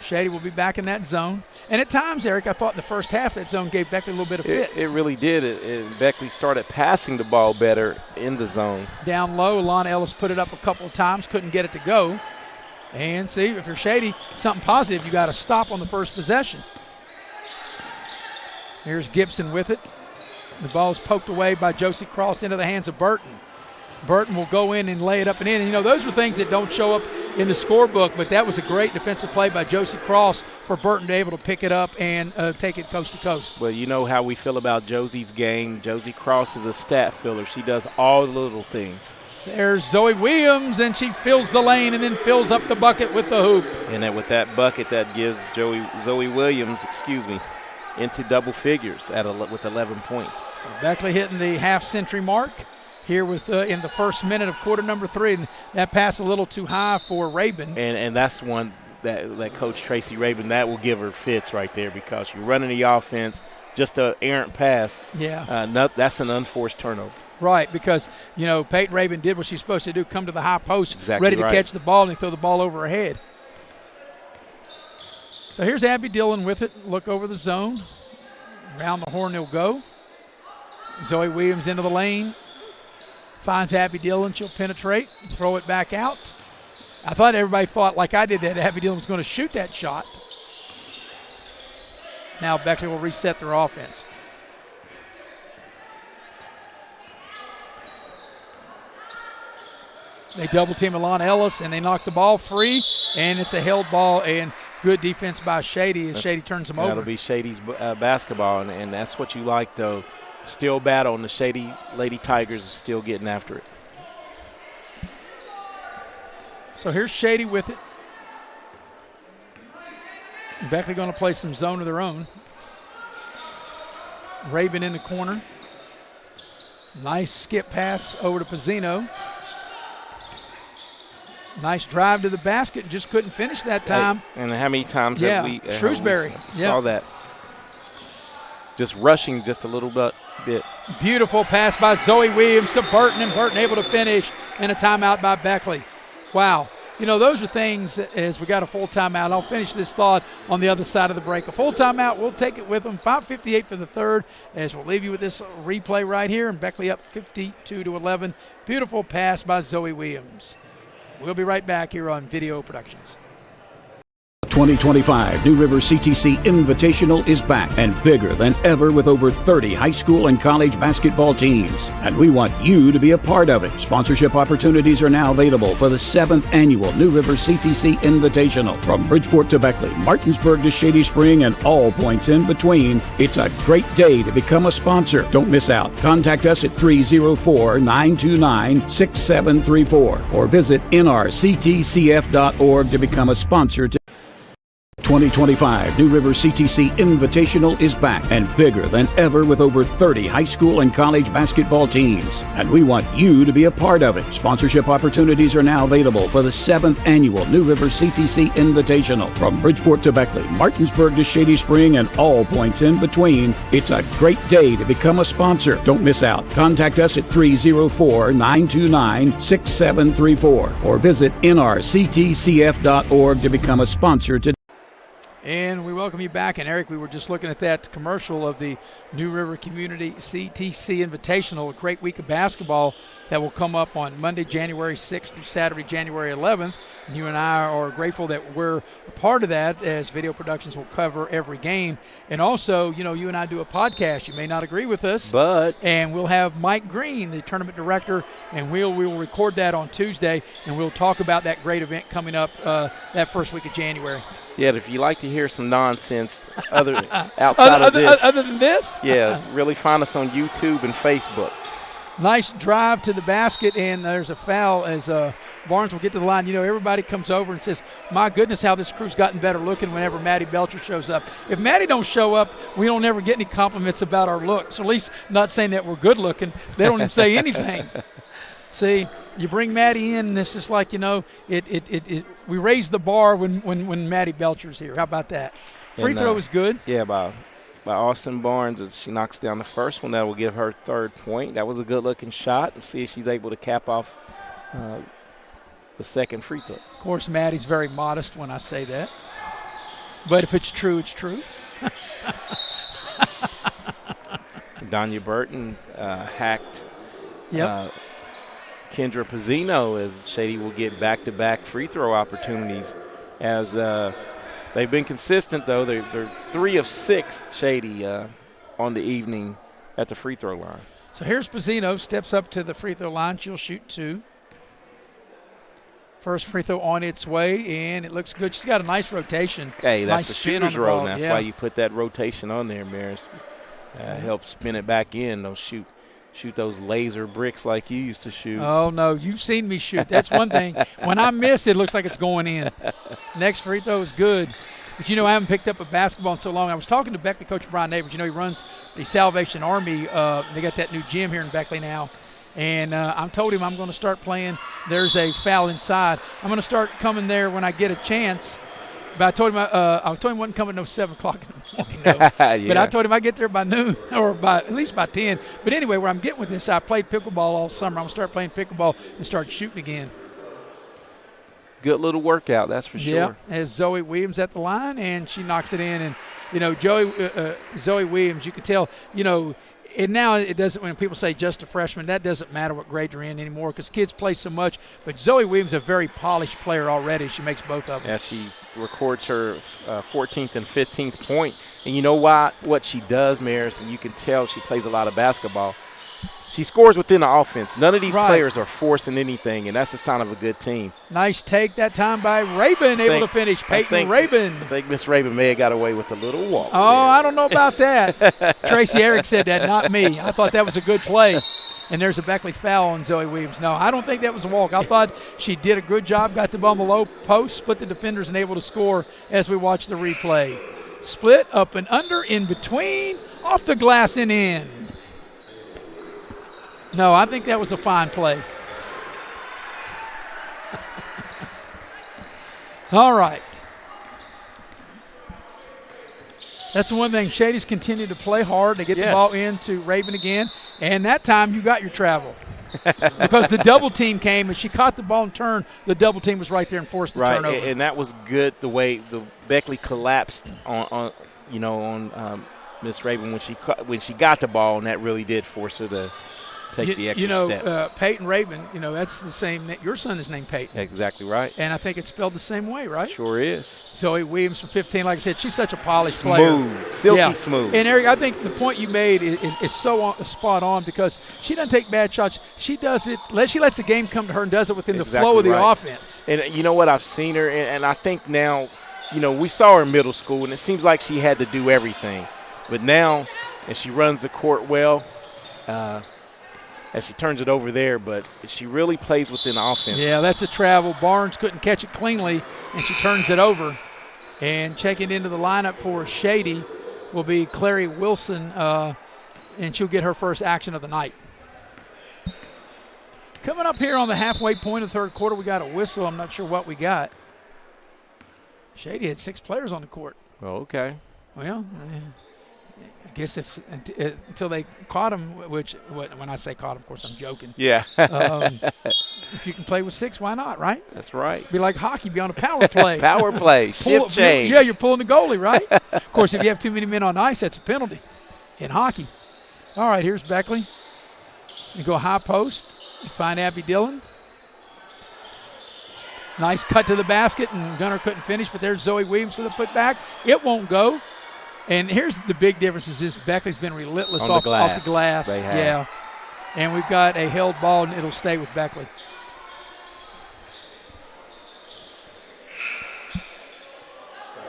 Shady will be back in that zone. And at times, Eric, I thought in the first half that zone gave Beckley a little bit of fits. It really did. Beckley started passing the ball better in the zone. Down low, Alana Ellis put it up a couple of times, couldn't get it to go. And see, if you're Shady, something positive, you got to stop on the first possession. Here's Gibson with it. The ball's poked away by Josie Cross into the hands of Burton. Burton will go in and lay it up and in. And, those are things that don't show up in the scorebook, but that was a great defensive play by Josie Cross for Burton to be able to pick it up and take it coast to coast. Well, you know how we feel about Josie's game. Josie Cross is a stat filler. She does all the little things. There's Zoe Williams, and she fills the lane and then fills up the bucket with the hoop. And then with that bucket, that gives Zoe Williams, into double figures with 11 points. So Beckley hitting the half-century mark here with in the first minute of quarter number 3. And that pass a little too high for Rabin. And that's one that Coach Tracy Rabin, that will give her fits right there, because you're running the offense, just an errant pass. Yeah. That's an unforced turnover. Right, because, Peyton Rabin did what she's supposed to do, come to the high post, ready to right. catch the ball, and throw the ball over her head. So here's Abby Dillon with it. Look over the zone. Around the horn they'll go. Zoe Williams into the lane. Finds Abby Dillon. She'll penetrate, throw it back out. I thought everybody thought, like I did, that Abby Dillon was going to shoot that shot. Now Beckley will reset their offense. They double team Alana Ellis, and they knock the ball free, and it's a held ball, and good defense by Shady as Shady turns them over. That'll be Shady's basketball, and that's what you like, though. Still battle, and the Shady Lady Tigers are still getting after it. So here's Shady with it. Beckley going to play some zone of their own. Rabin in the corner. Nice skip pass over to Pizzino. Nice drive to the basket, just couldn't finish that time. Hey, and how many times have we Shrewsbury saw that? Just rushing just a little bit. Beautiful pass by Zoe Williams to Burton, and Burton able to finish, and a timeout by Beckley. Wow. Those are things, as we got a full timeout. I'll finish this thought on the other side of the break. A full timeout, we'll take it with them. 5:58 for the third, as we'll leave you with this replay right here, and Beckley up 52-11. Beautiful pass by Zoe Williams. We'll be right back here on Video Productions. 2025 New River CTC Invitational is back and bigger than ever with over 30 high school and college basketball teams. And we want you to be a part of it. Sponsorship opportunities are now available for the 7th annual New River CTC Invitational. From Bridgeport to Beckley, Martinsburg to Shady Spring, and all points in between, it's a great day to become a sponsor. Don't miss out. Contact us at 304-929-6734 or visit nrctcf.org to become a sponsor. 2025 New River CTC Invitational is back and bigger than ever with over 30 high school and college basketball teams. And we want you to be a part of it. Sponsorship opportunities are now available for the 7th annual New River CTC Invitational. From Bridgeport to Beckley, Martinsburg to Shady Spring, and all points in between, it's a great day to become a sponsor. Don't miss out. Contact us at 304-929-6734 or visit nrctcf.org to become a sponsor today. And we welcome you back. And, Eric, we were just looking at that commercial of the New River Community CTC Invitational, a great week of basketball that will come up on Monday, January 6th through Saturday, January 11th. And you and I are grateful that we're a part of that, as Video Productions will cover every game. And also, you know, you and I do a podcast. You may not agree with us. And we'll have Mike Green, the tournament director, and we will record that on Tuesday, and we'll talk about that great event coming up that first week of January. Yeah, if you like to hear some nonsense outside of this. Other than this? Yeah, really find us on YouTube and Facebook. Nice drive to the basket, and there's a foul as Barnes will get to the line. You know, everybody comes over and says, my goodness, how this crew's gotten better looking whenever Maddie Belcher shows up. If Maddie don't show up, we don't ever get any compliments about our looks, or at least not saying that we're good looking. They don't even say anything. See, you bring Maddie in, and it's just like, you know, we raise the bar when Maddie Belcher's here. How about that? Free throw is good. Yeah, by Austin Barnes, as she knocks down the first one, that will give her 3rd point. That was a good-looking shot, and see if she's able to cap off the 2nd free throw. Of course, Maddie's very modest when I say that. But if it's true, it's true. Danya Burton hacked Kendra Pizzino, as Shady will get back-to-back free throw opportunities. As they've been consistent, though. They're 3 of 6, Shady, on the evening at the free throw line. So here's Pizzino, steps up to the free throw line. She'll shoot 2. First free throw on its way, and it looks good. She's got a nice rotation. Hey, that's nice the shooter's roll, and that's why you put that rotation on there, Maris. Helps spin it back in. Don't shoot those laser bricks like you used to shoot. Oh, no, you've seen me shoot. That's one thing. When I miss, it looks like it's going in. Next free throw is good. But, you know, I haven't picked up a basketball in so long. I was talking to Beckley coach Brian Neighbors. You know, he runs the Salvation Army. They got that new gym here in Beckley now. And I told him I'm going to start playing. There's a foul inside. I'm going to start coming there when I get a chance. But I told him I wasn't coming no 7 o'clock in the morning. No. Yeah. But I told him I'd get there by noon or at least by 10. But anyway, where I'm getting with this, I played pickleball all summer. I'm going to start playing pickleball and start shooting again. Good little workout, that's for sure. Yeah, as Zoe Williams at the line, and she knocks it in. And, you know, Zoe Williams, you can tell, you know, and now it doesn't, when people say just a freshman, that doesn't matter what grade you're in anymore because kids play so much. But Zoe Williams is a very polished player already. She makes both of them. Yeah, she records her 14th and 15th point. And you know what she does, Maris, and you can tell she plays a lot of basketball. She scores within the offense. None of these players are forcing anything, and that's the sign of a good team. Nice take that time by Rabin, able to finish. Peyton Rabin. I think Miss Rabin may have got away with a little walk. Oh, there. I don't know about that. Tracy Eric said that, not me. I thought that was a good play. And there's a Beckley foul on Zoe Williams. No, I don't think that was a walk. I thought she did a good job, got the ball on the low post, split the defenders, and able to score as we watch the replay. Split, up and under, in between, off the glass and in. No, I think that was a fine play. All right. That's the one thing. Shady's continued to play hard. They get the ball into Raven again. And that time you got your travel. Because the double team came and she caught the ball and turned. The double team was right there and forced the turnover. And that was good the way the Beckley collapsed on Miss Raven when she got the ball, and that really did force her to take the extra step. Peyton Raven, that's the same. Your son is named Peyton. Exactly right. And I think it's spelled the same way, right? Sure is. Zoe Williams from 15. Like I said, she's such a polished player. Smooth, silky smooth. And, Eric, I think the point you made is so spot on because she doesn't take bad shots. She does it. She lets the game come to her and does it within the flow of the offense. And you know what? I've seen her, and I think now, we saw her in middle school, and it seems like she had to do everything. But now, and she runs the court well, as she turns it over there, but she really plays within the offense. Yeah, that's a travel. Barnes couldn't catch it cleanly, and she turns it over. And checking into the lineup for Shady will be Clary Wilson, and she'll get her first action of the night. Coming up here on the halfway point of the third quarter, we got a whistle. I'm not sure what we got. Shady had 6 players on the court. Oh, okay. Well, I guess until they caught him, which when I say caught him, of course I'm joking. Yeah. If you can play with 6, why not, right? That's right. Be like hockey, be on a power play. Power play, shift change. Yeah, you're pulling the goalie, right? Of course, if you have too many men on ice, that's a penalty in hockey. All right, here's Beckley. You go high post. You find Abby Dillon. Nice cut to the basket, and Gunner couldn't finish, but there's Zoe Williams for the putback. It won't go. And here's the big difference is this: Beckley's been relentless off the glass. Yeah. And we've got a held ball, and it'll stay with Beckley.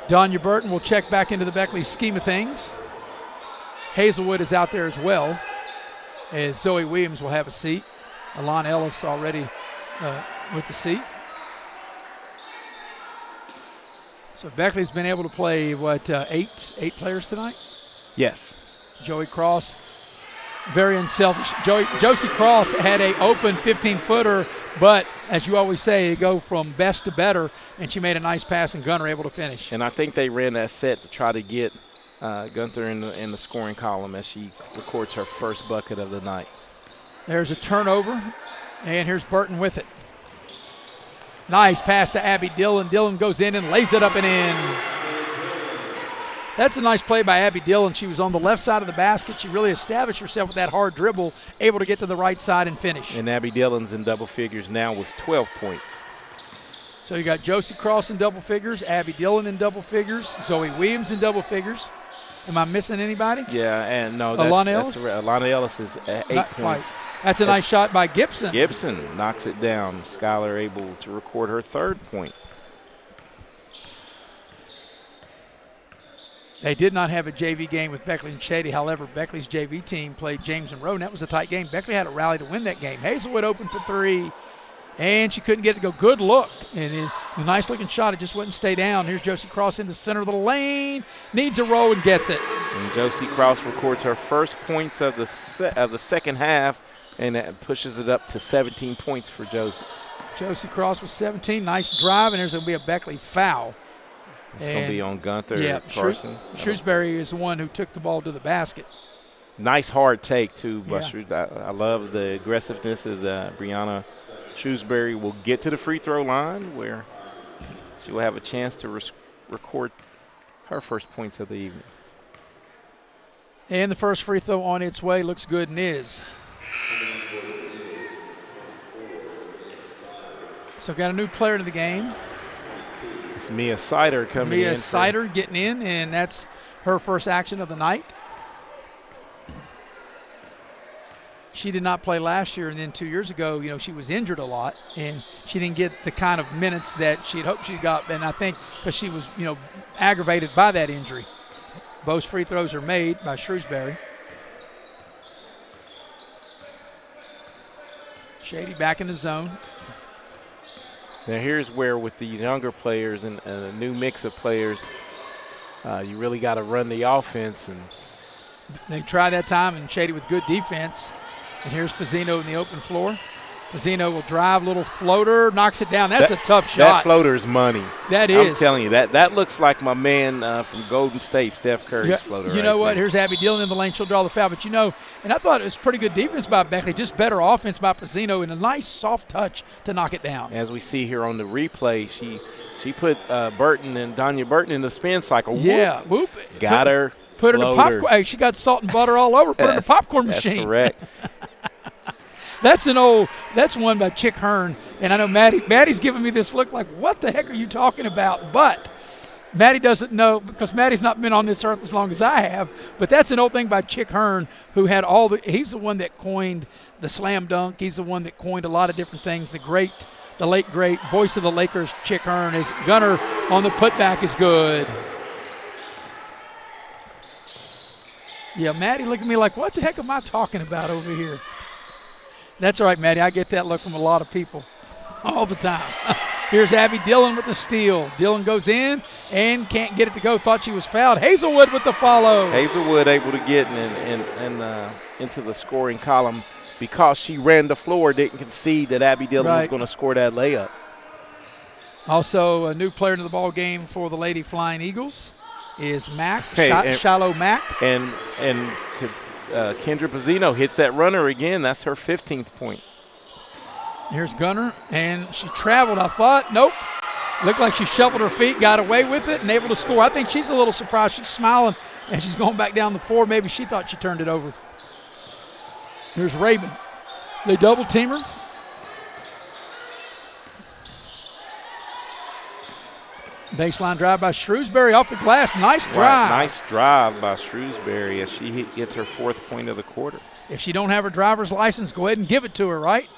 Donya Burton will check back into the Beckley scheme of things. Hazelwood is out there as well, as Zoe Williams will have a seat. Alon Ellis already with the seat. So Beckley's been able to play, 8 players tonight? Yes. Joey Cross, very unselfish. Josie Cross had an open 15-footer, but as you always say, they go from best to better, and she made a nice pass, and Gunner able to finish. And I think they ran that set to try to get Gunther in the scoring column as she records her first bucket of the night. There's a turnover, and here's Burton with it. Nice pass to Abby Dillon. Dillon goes in and lays it up and in. That's a nice play by Abby Dillon. She was on the left side of the basket. She really established herself with that hard dribble, able to get to the right side and finish. And Abby Dillon's in double figures now with 12 points. So you got Josie Cross in double figures, Abby Dillon in double figures, Zoe Williams in double figures. Am I missing anybody? Yeah, and no, Alana Ellis is at 8 points. That's a nice shot by Gibson. Gibson knocks it down. Skylar able to record her 3rd point. They did not have a JV game with Beckley and Shady. However, Beckley's JV team played James and Rowe, and that was a tight game. Beckley had a rally to win that game. Hazelwood open for 3, and she couldn't get it to go. Good look. And a nice-looking shot. It just wouldn't stay down. Here's Josie Cross in the center of the lane. Needs a roll and gets it. And Josie Cross records her first points of the second half, and that pushes it up to 17 points for Josie. Josie Cross with 17. Nice drive, and there's going to be a Beckley foul. It's going to be on Gunther Carson. Shrewsbury is the one who took the ball to the basket. Nice hard take, too. Yeah. I love the aggressiveness as Brianna Shrewsbury will get to the free throw line where she will have a chance to record her first points of the evening. And the first free throw on its way looks good and is. So got a new player to the game. It's Mia Sider coming in. Mia Sider getting in, and that's her first action of the night. She did not play last year, and then 2 years ago, she was injured a lot, and she didn't get the kind of minutes that she'd hoped she got, and I think because she was, aggravated by that injury. Both free throws are made by Shrewsbury. Shady back in the zone. Now here's where with these younger players and a new mix of players, you really got to run the offense. And they try that time, and Shady with good defense. And here's Pizzino in the open floor. Pizzino will drive, little floater, knocks it down. That's a tough shot. That floater's money. That is. I'm telling you, that looks like my man from Golden State, Steph Curry's floater. You know what? Here's Abby Dillon in the lane. She'll draw the foul. But, and I thought it was pretty good defense by Beckley, just better offense by Pizzino, and a nice soft touch to knock it down. As we see here on the replay, she put Burton and Donya Burton in the spin cycle. Yeah. Whoop. Got her. Put her in the popcorn. Hey, she got salt and butter all over. Put her in the popcorn machine. That's correct. That's one by Chick Hearn. And I know Maddie's giving me this look like, what the heck are you talking about? But Maddie doesn't know because Maddie's not been on this earth as long as I have. But that's an old thing by Chick Hearn, who had he's the one that coined the slam dunk. He's the one that coined a lot of different things. The late great voice of the Lakers, Chick Hearn. His Gunner on the putback is good. Yeah, Maddie looked at me like, what the heck am I talking about over here? That's all right, Maddie. I get that look from a lot of people all the time. Here's Abby Dillon with the steal. Dillon goes in and can't get it to go. Thought she was fouled. Hazelwood with the follow. Hazelwood able to get into the scoring column because she ran the floor, didn't concede that Abby Dillon was going to score that layup. Also, a new player into the ball game for the Lady Flying Eagles is Mack, Shiloh Mack. And Kendra Pizzino hits that runner again. That's her 15th point. Here's Gunner, and she traveled, I thought. Nope. Looked like she shuffled her feet, got away with it, and able to score. I think she's a little surprised. She's smiling, and she's going back down the floor. Maybe she thought she turned it over. Here's Rabin. They double-team her. Baseline drive by Shrewsbury off the glass. Nice drive. Right, nice drive by Shrewsbury as she gets her 4th point of the quarter. If she don't have her driver's license, go ahead and give it to her, right?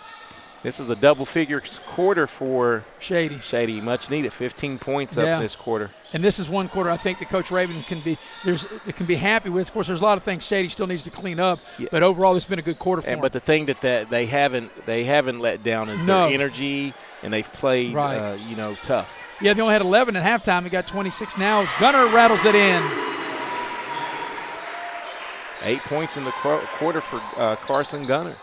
This is a double-figure quarter for Shady. Shady, much needed. 15 points up this quarter. And this is one quarter I think that Coach Rabin can be happy with. Of course, there's a lot of things Shady still needs to clean up, but overall, it's been a good quarter for them. But the thing that they haven't let down is their energy, and they've played tough. Yeah, they only had 11 at halftime. They got 26 now. Gunner rattles it in. 8 points in the quarter for Carson Gunner.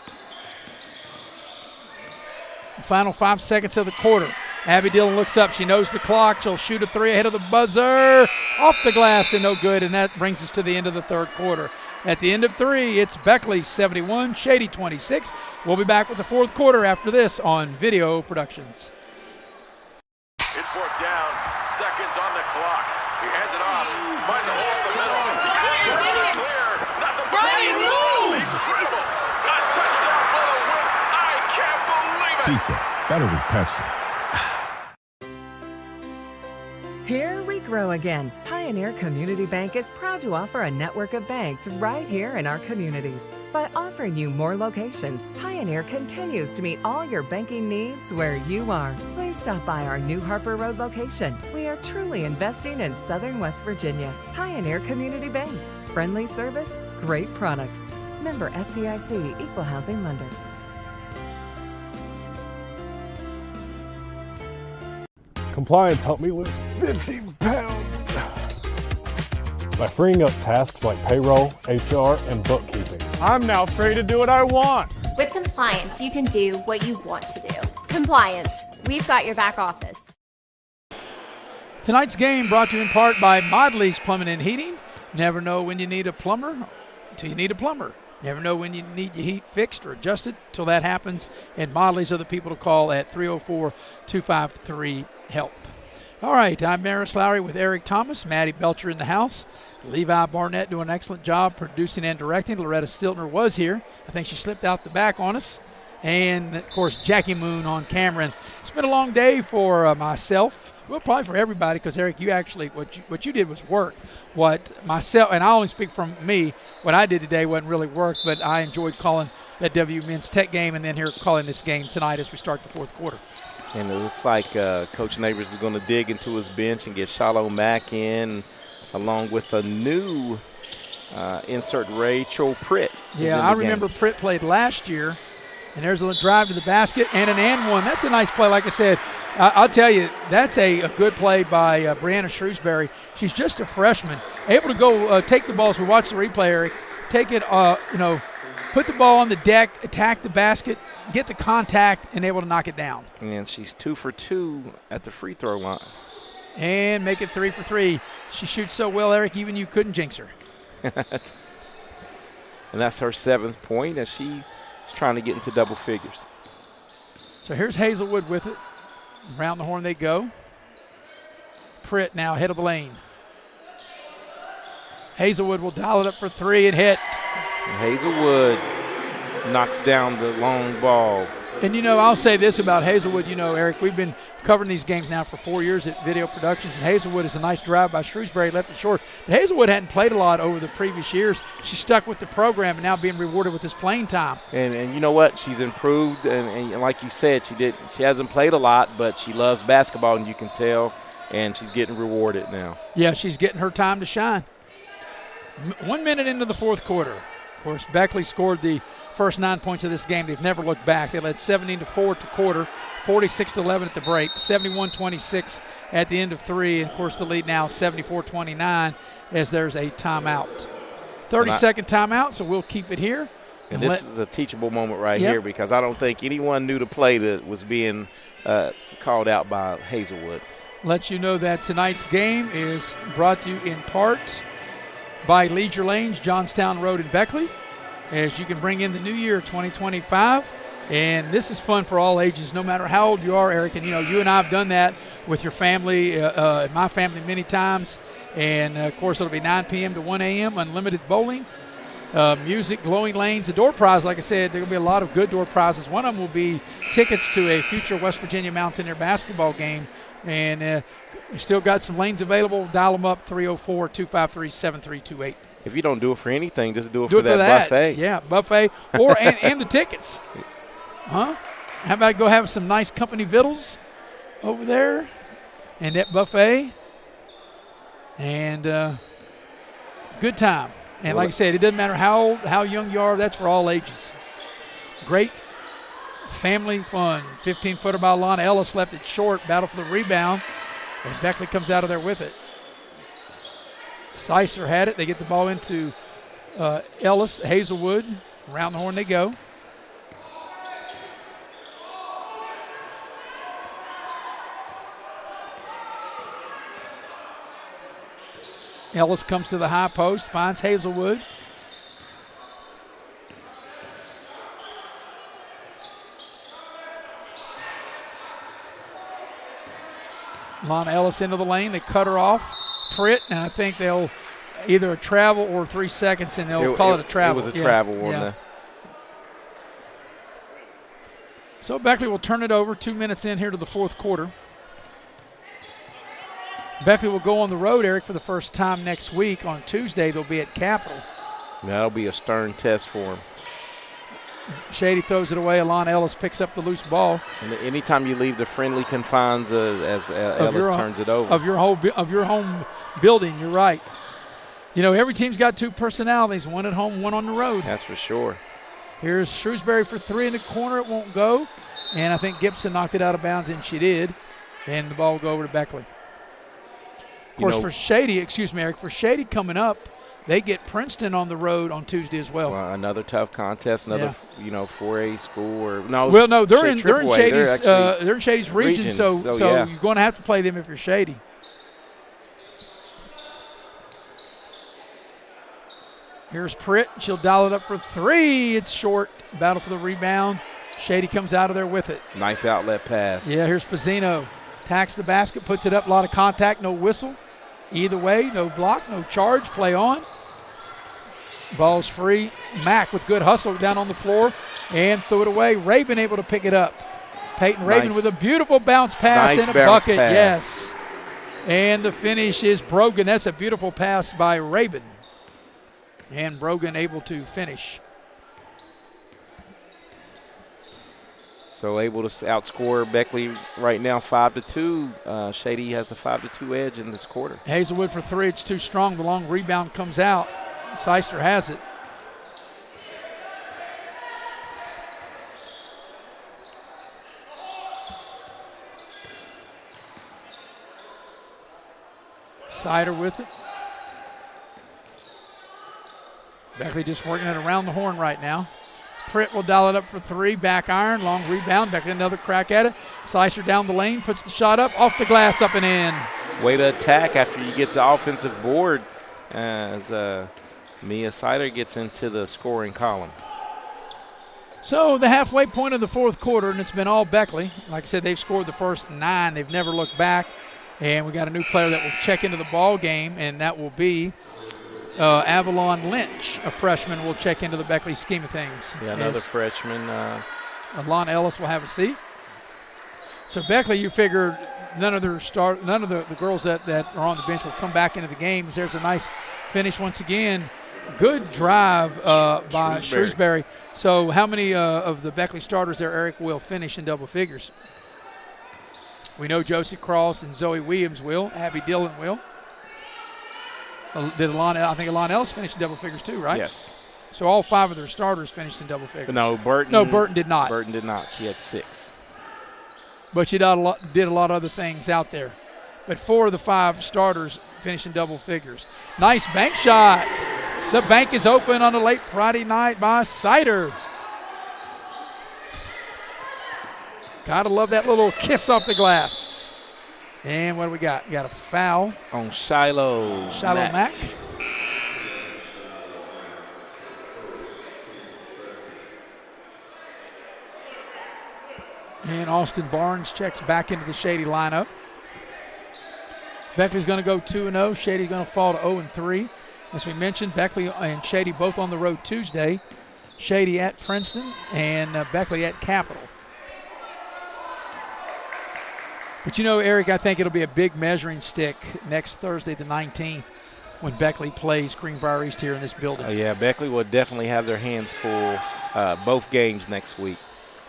Final 5 seconds of the quarter. Abby Dillon looks up. She knows the clock. She'll shoot a 3 ahead of the buzzer. Off the glass and no good, and that brings us to the end of the third quarter. At the end of 3, it's Beckley 71, Shady 26. We'll be back with the fourth quarter after this on Video Productions. It's 4th down, seconds on the clock. He hands it off, finds a hole in the middle. Clear, nothing but Brian moves! Incredible. A touchdown for the win. I can't believe it. Pizza, better with Pepsi. Here we grow again. Pioneer Community Bank is proud to offer a network of banks right here in our communities. By offering you more locations, Pioneer continues to meet all your banking needs where you are. Please stop by our New Harper Road location. We are truly investing in Southern West Virginia. Pioneer Community Bank. Friendly service, great products. Member FDIC, Equal Housing Lender. Compliance helped me lose 15 pounds by freeing up tasks like payroll, HR, and bookkeeping. I'm now free to do what I want. With compliance, you can do what you want to do. Compliance, we've got your back office. Tonight's game brought to you in part by Modley's Plumbing and Heating. Never know when you need a plumber until you need a plumber. Never know when you need your heat fixed or adjusted till that happens. And Modley's are the people to call at 304-253-HELP. All right, I'm Maris Lowry with Eric Thomas, Maddie Belcher in the house. Levi Barnett doing an excellent job producing and directing. Loretta Stiltner was here. I think she slipped out the back on us. And, of course, Jackie Moon on camera. And it's been a long day for myself. Well, probably for everybody, because, Eric, you actually, what you did was work. What myself, and I only speak from me, what I did today wasn't really work, but I enjoyed calling that W Men's Tech game and then here calling this game tonight as we start the fourth quarter. And it looks like Coach Neighbors is going to dig into his bench and get Shiloh Mack in, along with a new insert Rachel Pritt. Yeah, I remember Pritt played last year, and there's a drive to the basket and an and one. That's a nice play. Like I said, I'll tell you, that's a good play by Brianna Shrewsbury. She's just a freshman, able to go take the ball as we watch the replay, Eric, take it, put the ball on the deck, attack the basket, get the contact, and able to knock it down. And she's 2 for 2 at the free throw line. And make it 3 for 3. She shoots so well, Eric, even you couldn't jinx her. And that's her 7th point as she's trying to get into double figures. So here's Hazelwood with it. Around the horn they go. Pritt now head of the lane. Hazelwood will dial it up for 3 and hit. And Hazelwood knocks down the long ball. And, I'll say this about Hazelwood. Eric, we've been covering these games now for 4 years at Video Productions, and Hazelwood is a nice drive by Shrewsbury, left it short. But Hazelwood hadn't played a lot over the previous years. She's stuck with the program and now being rewarded with this playing time. And you know what? She's improved, and like you said, she hasn't played a lot, but she loves basketball, and you can tell, and she's getting rewarded now. Yeah, she's getting her time to shine. 1 minute into the fourth quarter. Of course, Beckley scored the first 9 points of this game. They've never looked back. They led 17-4 at the quarter, 46-11 at the break, 71-26 at the end of 3. And, of course, the lead now 74-29 as there's a timeout. 30-second timeout, so we'll keep it here. And this is a teachable moment right here, because I don't think anyone knew the play that was being called out by Hazelwood. Let you know that tonight's game is brought to you in part by Leisure Lanes, Johnstown Road in Beckley, as you can bring in the new year 2025. And this is fun for all ages, no matter how old you are, Eric. And, you and I have done that with your family, my family many times. And, of course, it'll be 9 p.m. to 1 a.m., unlimited bowling, music, glowing lanes. The door prize, like I said, there will be a lot of good door prizes. One of them will be tickets to a future West Virginia Mountaineer basketball game. And we still got some lanes available. Dial them up, 304-253-7328. If you don't do it for anything, just do it for that buffet. Yeah, buffet and the tickets. Huh? How about go have some nice company victuals over there and that buffet? And good time. And like I said, it doesn't matter how young you are. That's for all ages. Great family fun. 15-footer by Alana Ellis, left it short. Battle for the rebound. And Beckley comes out of there with it. Sicer had it. They get the ball into Ellis, Hazelwood. Around the horn they go. Ellis comes to the high post, finds Hazelwood. Lana Ellis into the lane. They cut her off. Pritt, and I think they'll either a travel or 3 seconds, and they'll call it a travel. It was a travel one. Yeah. So Beckley will turn it over 2 minutes in here to the fourth quarter. Beckley will go on the road, Eric, for the first time next week. On Tuesday, they'll be at Capitol. That'll be a stern test for him. Shady throws it away. Alana Ellis picks up the loose ball. And anytime you leave the friendly confines as Ellis turns it over. Of your home building, you're right. Every team's got two personalities, one at home, one on the road. That's for sure. Here's Shrewsbury for three in the corner. It won't go. And I think Gibson knocked it out of bounds, and she did. And the ball will go over to Beckley. Of course, for Shady, Eric, for Shady coming up, they get Princeton on the road on Tuesday as well. Another tough contest, another 4A school or they're in Shady's region, so you're going to have to play them if you're Shady. Here's Pritt. She'll dial it up for three. It's short. Battle for the rebound. Shady comes out of there with it. Nice outlet pass. Yeah, here's Pizzino. Tacks the basket, puts it up. A lot of contact, no whistle. Either way, no block, no charge. Play on. Ball's free. Mack with good hustle down on the floor and threw it away. Rabin able to pick it up. Peyton Rabin with a beautiful bounce pass and a bucket. Pass. Yes. And the finish is Brogan. That's a beautiful pass by Rabin. And Brogan able to finish. So able to outscore Beckley right now 5-2. Shady has a 5-2 edge in this quarter. Hazelwood for three. It's too strong. The long rebound comes out. Sicer has it. Sider with it. Beckley just working it around the horn right now. Pritt will dial it up for three. Back iron. Long rebound. Beckley another crack at it. Sicer down the lane. Puts the shot up. Off the glass. Up and in. Way to attack after you get the offensive board as Mia Sider gets into the scoring column. So the halfway point of the fourth quarter, and it's been all Beckley. Like I said, they've scored the first 9. They've never looked back. And we got a new player that will check into the ball game, and that will be Avalon Lynch, a freshman, will check into the Beckley scheme of things. Yeah, another freshman. Alana Ellis will have a seat. So Beckley, you figured none of the girls that are on the bench will come back into the game. There's a nice finish once again. Good drive by Shrewsbury. So how many of the Beckley starters there, Eric, will finish in double figures? We know Josie Cross and Zoe Williams will. Abby Dillon will. I think Alana Ellis finished in double figures too, right? Yes. So all 5 of their starters finished in double figures. No, Burton did not. Burton did not. She had 6. But she did a lot of other things out there. But 4 of the 5 starters finished in double figures. Nice bank shot. The bank is open on a late Friday night by Sider. Gotta love that little kiss off the glass. And what do we got? We got a foul on Shiloh Mack. And Austin Barnes checks back into the Shady lineup. Beckley's going to go 2-0. Shady's going to fall to 0-3. As we mentioned, Beckley and Shady both on the road Tuesday. Shady at Princeton and Beckley at Capital. But you know, Eric, I think it'll be a big measuring stick next Thursday, the 19th, when Beckley plays Greenbrier East here in this building. Oh, yeah, Beckley will definitely have their hands full both games next week.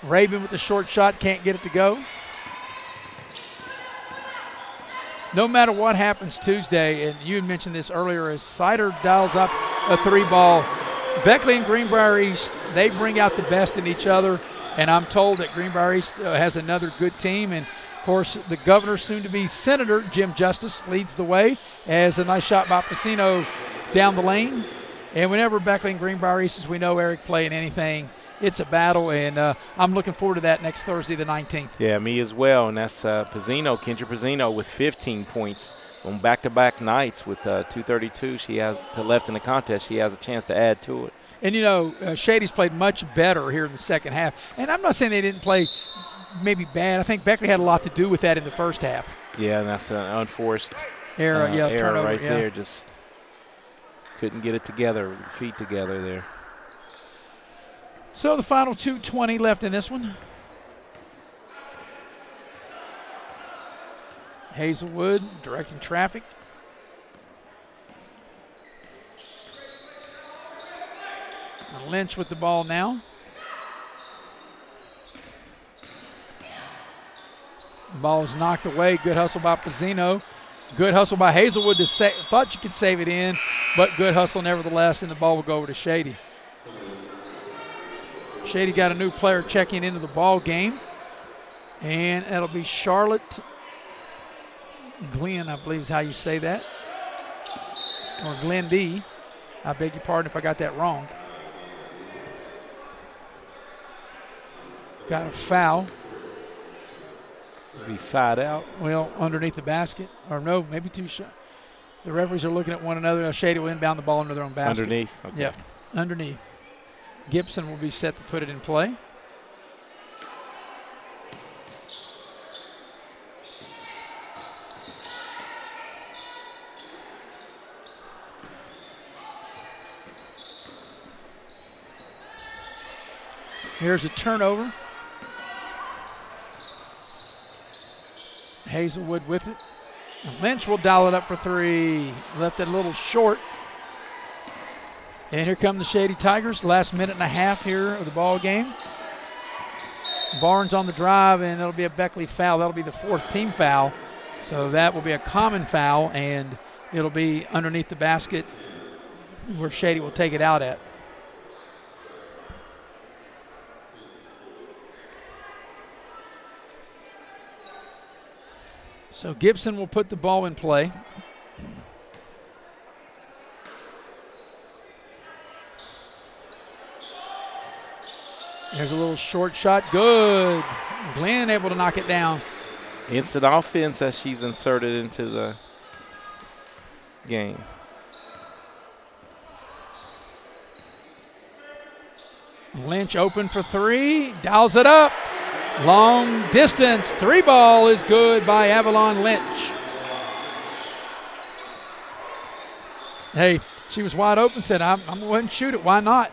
Rabin with the short shot, can't get it to go. No matter what happens Tuesday, and you had mentioned this earlier, as Sider dials up a 3-ball, Beckley and Greenbrier East, they bring out the best in each other, and I'm told that Greenbrier East has another good team. And of course, the governor, soon to be Senator Jim Justice, leads the way as a nice shot by Pacino down the lane. And whenever Beckley and Greenbrier East, as we know, Eric, play in anything, it's a battle, and I'm looking forward to that next Thursday, the 19th. Yeah, me as well, and that's Kendra Pacino with 15 points on back-to-back nights with 2:32. She has to left in the contest. She has a chance to add to it. And, you know, Shady's played much better here in the second half. And I'm not saying they didn't play maybe bad. I think Beckley had a lot to do with that in the first half. Yeah, and that's an unforced error turnover, right there. Just couldn't get it together, feet together there. So the final 2:20 left in this one. Hazelwood directing traffic. Lynch with the ball now. The ball is knocked away. Good hustle by Pacino. Good hustle by Hazelwood to save. Thought you could save it in, but good hustle nevertheless, and the ball will go over to Shady. Shady got a new player checking into the ball game, and that'll be Charlotte Glenn, I believe is how you say that, or Glenn D. I beg your pardon if I got that wrong. Got a foul. Be side out. Well, underneath the basket, or no, maybe 2 shots. The referees are looking at one another. Shady will inbound the ball into their own basket. Underneath. Okay. Yep, underneath. Gibson will be set to put it in play. Here's a turnover. Hazelwood with it. And Lynch will dial it up for 3. Left it a little short. And here come the Shady Tigers. Last minute and a half here of the ball game. Barnes on the drive, and it'll be a Beckley foul. That'll be the 4th team foul. So that will be a common foul, and it'll be underneath the basket where Shady will take it out at. So Gibson will put the ball in play. There's a little short shot. Good. Glenn able to knock it down. Instant offense as she's inserted into the game. Lynch open for 3. Dials it up. Long distance. 3-ball is good by Avalon Lynch. Hey, She was wide open, said, I'm going to go ahead and shoot it. Why not?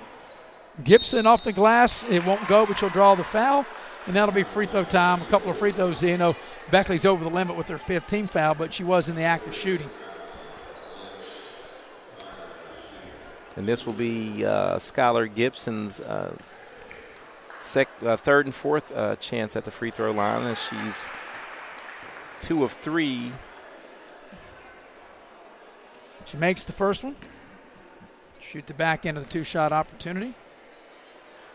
Gibson off the glass. It won't go, but she'll draw the foul, and that'll be free throw time. A couple of free throws. You know, Beckley's over the limit with her 15th foul, but she was in the act of shooting. And this will be Skylar Gibson's third and fourth chance at the free throw line, as she's 2 of 3. She makes the first one. Shoot the back end of the 2-shot opportunity.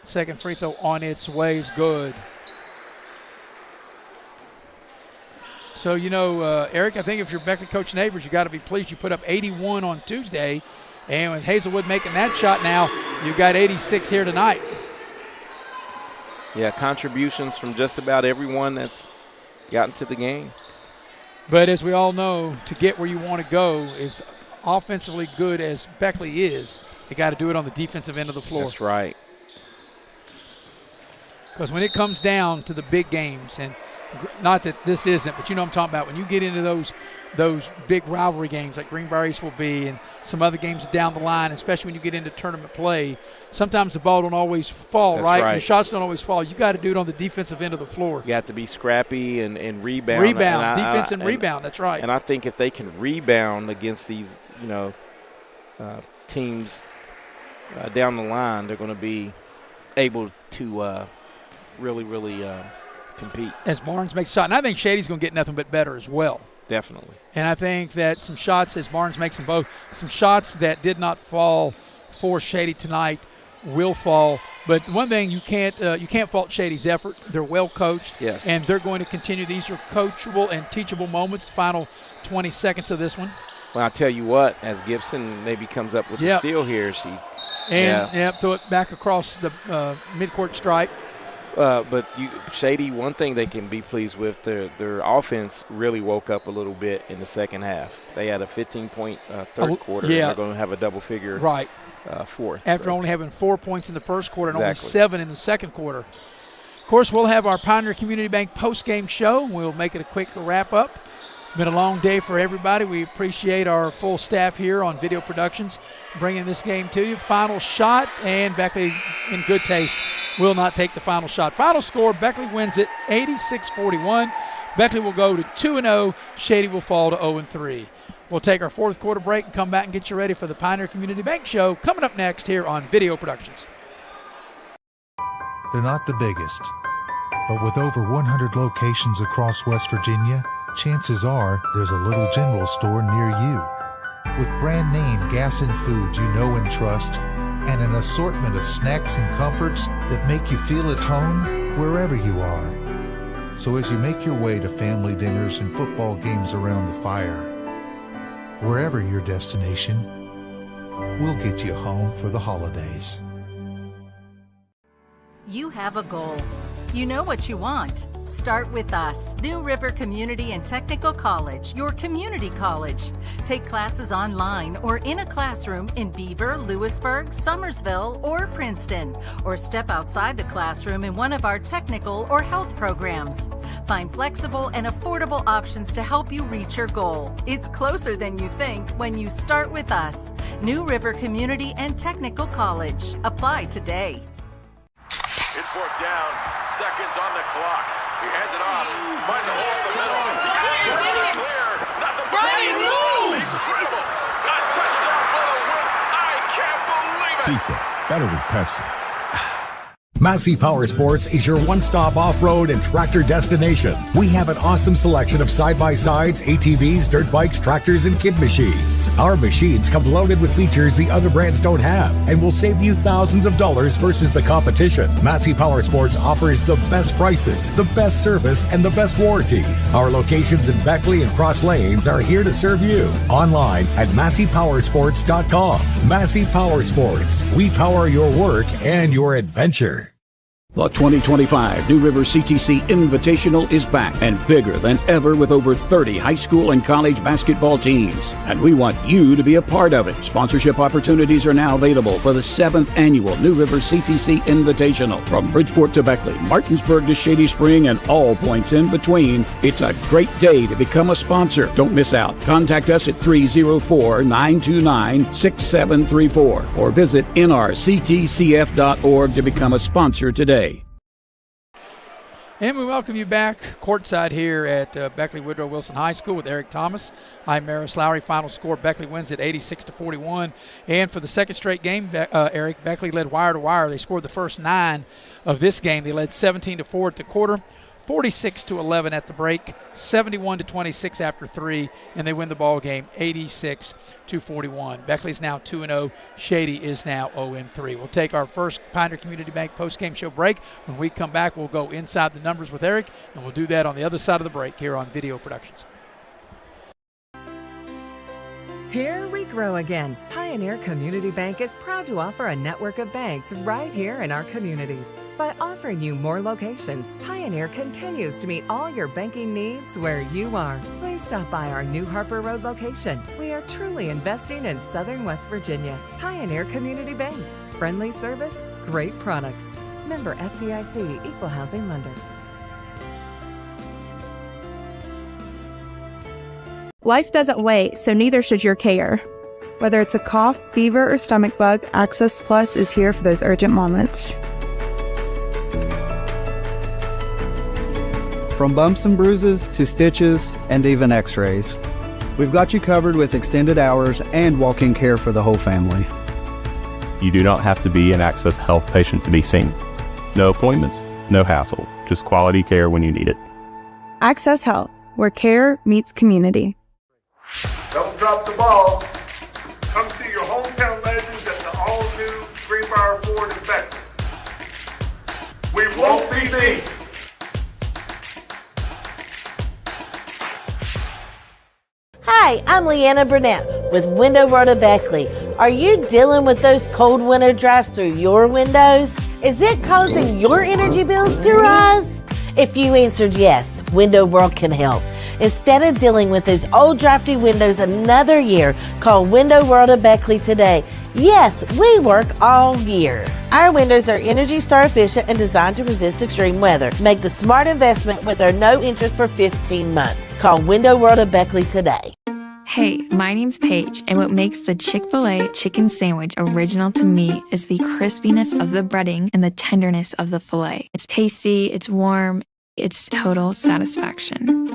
Second free throw on its way is good. So, you know, Eric, I think if you're Beckley Coach Neighbors, you got to be pleased. You put up 81 on Tuesday, and with Hazelwood making that shot now, you've got 86 here tonight. Yeah, contributions from just about everyone that's gotten to the game. But as we all know, to get where you want to go, is offensively good as Beckley is, they got to do it on the defensive end of the floor. That's right. Because when it comes down to the big games, and not that this isn't, but you know what I'm talking about, when you get into those big rivalry games like Greenbrier East will be, and some other games down the line, especially when you get into tournament play, sometimes the ball don't always fall, right? The shots don't always fall. You got to do it on the defensive end of the floor. You have to be scrappy and rebound. Defense and rebound, that's right. And I think if they can rebound against these, teams down the line, they're going to be able to really compete. As Barnes makes a shot. And I think Shady's going to get nothing but better as well. Definitely. And I think that some shots, as Barnes makes them both, some shots that did not fall for Shady tonight will fall. But one thing you can't fault Shady's effort. They're well coached. Yes. And they're going to continue. These are coachable and teachable moments. Final 20 seconds of this one. Well, I'll tell you what, as Gibson maybe comes up with the steal here, throw it back across the midcourt stripe. But Shady, one thing they can be pleased with, their offense really woke up a little bit in the second half. They had a 15-point third quarter. Yeah. And they're going to have a double figure fourth. After only having 4 points in the first quarter and only Exactly. 7 in the second quarter. Of course, we'll have our Pioneer Community Bank post-game show. We'll make it a quick wrap-up. Been a long day for everybody. We appreciate our full staff here on Video Productions bringing this game to you. Final shot, and Beckley, in good taste, will not take the final shot. Final score, Beckley wins it 86-41. Beckley will go to 2-0. Shady will fall to 0-3. We'll take our fourth quarter break and come back and get you ready for the Pioneer Community Bank Show coming up next here on Video Productions. They're not the biggest, but with over 100 locations across West Virginia, chances are there's a little general store near you. With brand name gas and food you know and trust, and an assortment of snacks and comforts that make you feel at home wherever you are. So as you make your way to family dinners and football games around the fire, wherever your destination, we'll get you home for the holidays. You have a goal. You know what you want. Start with us. New River Community and Technical College, your community college. Take classes online or in a classroom in Beaver, Lewisburg, Summersville, or Princeton, or step outside the classroom in one of our technical or health programs. Find flexible and affordable options to help you reach your goal. It's closer than you think when you start with us. New River Community and Technical College. Apply today. It's fourth down, seconds on the clock. He hands it off, finds a hole in the middle. Clear, nothing but incredible. A touchdown for the win. I can't believe it. Pizza, better with Pepsi. Massey Power Sports is your one-stop off-road and tractor destination. We have an awesome selection of side-by-sides, ATVs, dirt bikes, tractors, and kid machines. Our machines come loaded with features the other brands don't have and will save you thousands of dollars versus the competition. Massey Power Sports offers the best prices, the best service, and the best warranties. Our locations in Beckley and Cross Lanes are here to serve you. Online at MasseyPowersports.com. Massey Power Sports. We power your work and your adventure. The 2025 New River CTC Invitational is back and bigger than ever with over 30 high school and college basketball teams. And we want you to be a part of it. Sponsorship opportunities are now available for the 7th annual New River CTC Invitational. From Bridgeport to Beckley, Martinsburg to Shady Spring, and all points in between, it's a great day to become a sponsor. Don't miss out. Contact us at 304-929-6734 or visit nrctcf.org to become a sponsor today. And we welcome you back courtside here at Beckley Woodrow Wilson High School with Eric Thomas. I'm Maris Lowry. Final score, Beckley wins at 86-41. And for the second straight game, Eric, Beckley led wire to wire. They scored the first 9 of this game. They led 17-4 at the quarter, 46-11 at the break, 71-26 after 3, and they win the ball game 86-41. Beckley's now 2-0. Shady is now 0-3. We'll take our first Pioneer Community Bank post-game show break. When we come back, we'll go inside the numbers with Eric, and we'll do that on the other side of the break here on Video Productions. Here we grow again. Pioneer Community Bank is proud to offer a network of banks right here in our communities. By offering you more locations, Pioneer continues to meet all your banking needs where you are. Please stop by our New Harper Road location. We are truly investing in Southern West Virginia. Pioneer Community Bank. Friendly service, great products. Member FDIC, Equal Housing Lender. Life doesn't wait, so neither should your care. Whether it's a cough, fever, or stomach bug, Access Plus is here for those urgent moments. From bumps and bruises to stitches and even x-rays, we've got you covered with extended hours and walk-in care for the whole family. You do not have to be an Access Health patient to be seen. No appointments, no hassle, just quality care when you need it. Access Health, where care meets community. Don't drop the ball. Come see your hometown legends at the all-new Greenbrier Ford in Beckley. We won't be beat. Hi, I'm Leanna Burnett with Window World of Beckley. Are you dealing with those cold winter drafts through your windows? Is it causing your energy bills to rise? If you answered yes, Window World can help. Instead of dealing with those old drafty windows another year, call Window World of Beckley today. Yes, we work all year. Our windows are Energy Star efficient and designed to resist extreme weather. Make the smart investment with our no interest for 15 months. Call Window World of Beckley today. Hey, my name's Paige, and what makes the Chick-fil-A chicken sandwich original to me is the crispiness of the breading and the tenderness of the filet. It's tasty, it's warm, it's total satisfaction.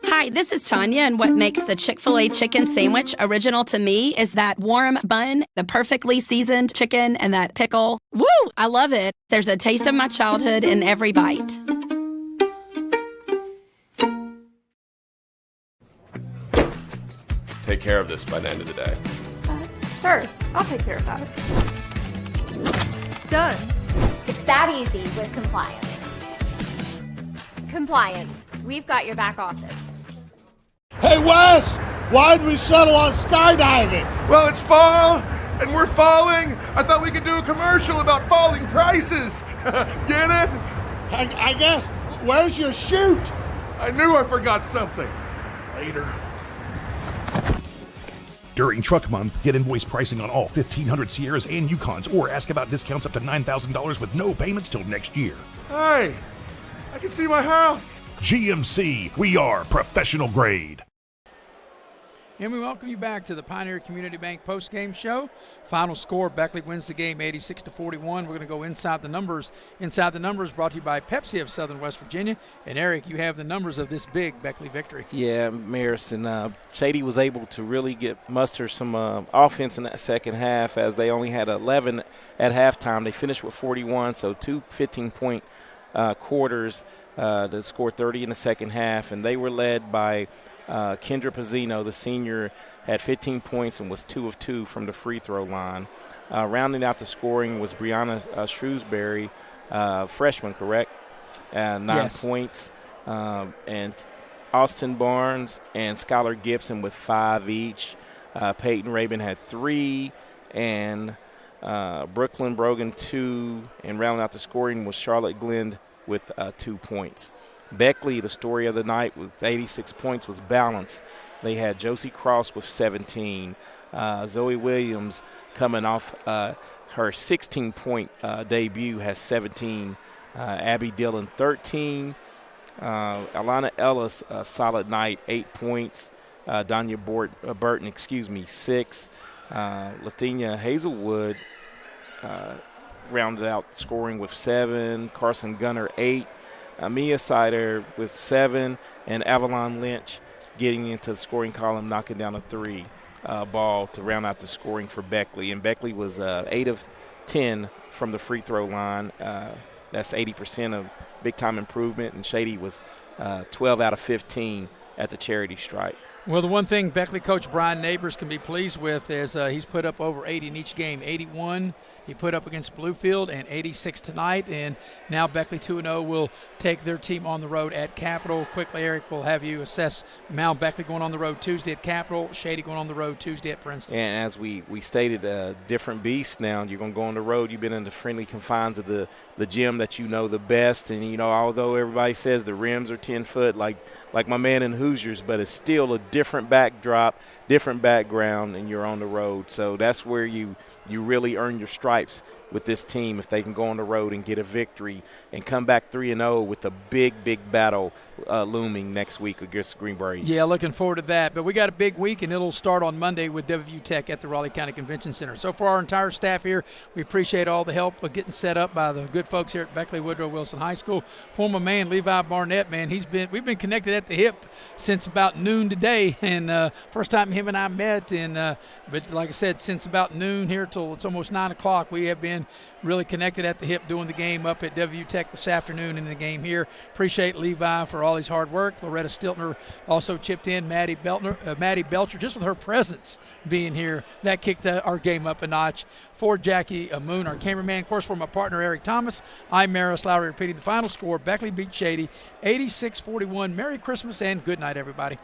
Hi, this is Tanya, and what makes the Chick-fil-A chicken sandwich original to me is that warm bun, the perfectly seasoned chicken, and that pickle. Woo! I love it. There's a taste of my childhood in every bite. Take care of this by the end of the day. Sure, I'll take care of that. Done. It's that easy with compliance. Compliance, we've got your back office. Hey, Wes, why'd we settle on skydiving? Well, it's fall, and we're falling. I thought we could do a commercial about falling prices. Get it? I guess. Where's your chute? I knew I forgot something. Later. During Truck Month, get invoice pricing on all 1,500 Sierras and Yukons, or ask about discounts up to $9,000 with no payments till next year. Hey, I can see my house. GMC, we are professional grade. And we welcome you back to the Pioneer Community Bank post-game show. Final score, Beckley wins the game 86-41. We're going to go inside the numbers. Inside the numbers brought to you by Pepsi of Southern West Virginia. And Eric, you have the numbers of this big Beckley victory. Yeah, Maris, and Shady was able to really muster some offense in that second half, as they only had 11 at halftime. They finished with 41, so two 15-point quarters to score 30 in the second half. And they were led by Kendra Pizzino, the senior, had 15 points and was 2 of 2 from the free throw line. Rounding out the scoring was Brianna Shrewsbury, freshman, correct? 9 points. And Austin Barnes and Skylar Gibson with 5 each. Peyton Rabin had 3, and Brooklyn Brogan 2, and rounding out the scoring was Charlotte Glenn with 2 points. Beckley, the story of the night with 86 points, was balanced. They had Josie Cross with 17. Zoe Williams coming off her 16-point debut has 17. Abby Dillon 13. Alana Ellis, a solid night, 8 points. Danya Burton, 6. Lathenia Hazelwood rounded out scoring with 7. Carson Gunner 8. Mia Sider with 7. And Avalon Lynch getting into the scoring column, knocking down a 3 ball to round out the scoring for Beckley. And Beckley was 8 of 10 from the free throw line. That's 80% of big-time improvement. And Shady was 12 out of 15 at the charity stripe. Well, the one thing Beckley coach Brian Neighbors can be pleased with is he's put up over 80 in each game. 81 he put up against Bluefield and 86 tonight. And now Beckley 2-0 will take their team on the road at Capitol. Quickly, Eric, will have you assess Mount Beckley going on the road Tuesday at Capitol, Shady going on the road Tuesday at Princeton. And as we stated, different beasts now. You're going to go on the road. You've been in the friendly confines of the gym that you know the best. And, although everybody says the rims are 10 foot, like my man in Hoosiers, but it's still a different backdrop, different background, and you're on the road. So that's where you really earn your stripes with this team if they can go on the road and get a victory and come back 3-0 with a big battle looming next week against Greenbrier East. Yeah, looking forward to that. But we got a big week, and it'll start on Monday with WVU Tech at the Raleigh County Convention Center. So for our entire staff here, we appreciate all the help of getting set up by the good folks here at Beckley Woodrow Wilson High School. Former man Levi Barnett, man, we've been connected at the hip since about noon today, and first time him and I met. And but like I said, since about noon here till it's almost 9 o'clock, we have been really connected at the hip doing the game up at WVU Tech this afternoon in the game here. Appreciate Levi for all his hard work. Loretta Stiltner also chipped in. Maddie Belcher, just with her presence being here, that kicked our game up a notch. For Jackie Moon, our cameraman, of course, for my partner Eric Thomas, I'm Maris Lowry repeating the final score. Beckley beat Shady 86-41. Merry Christmas and good night, everybody.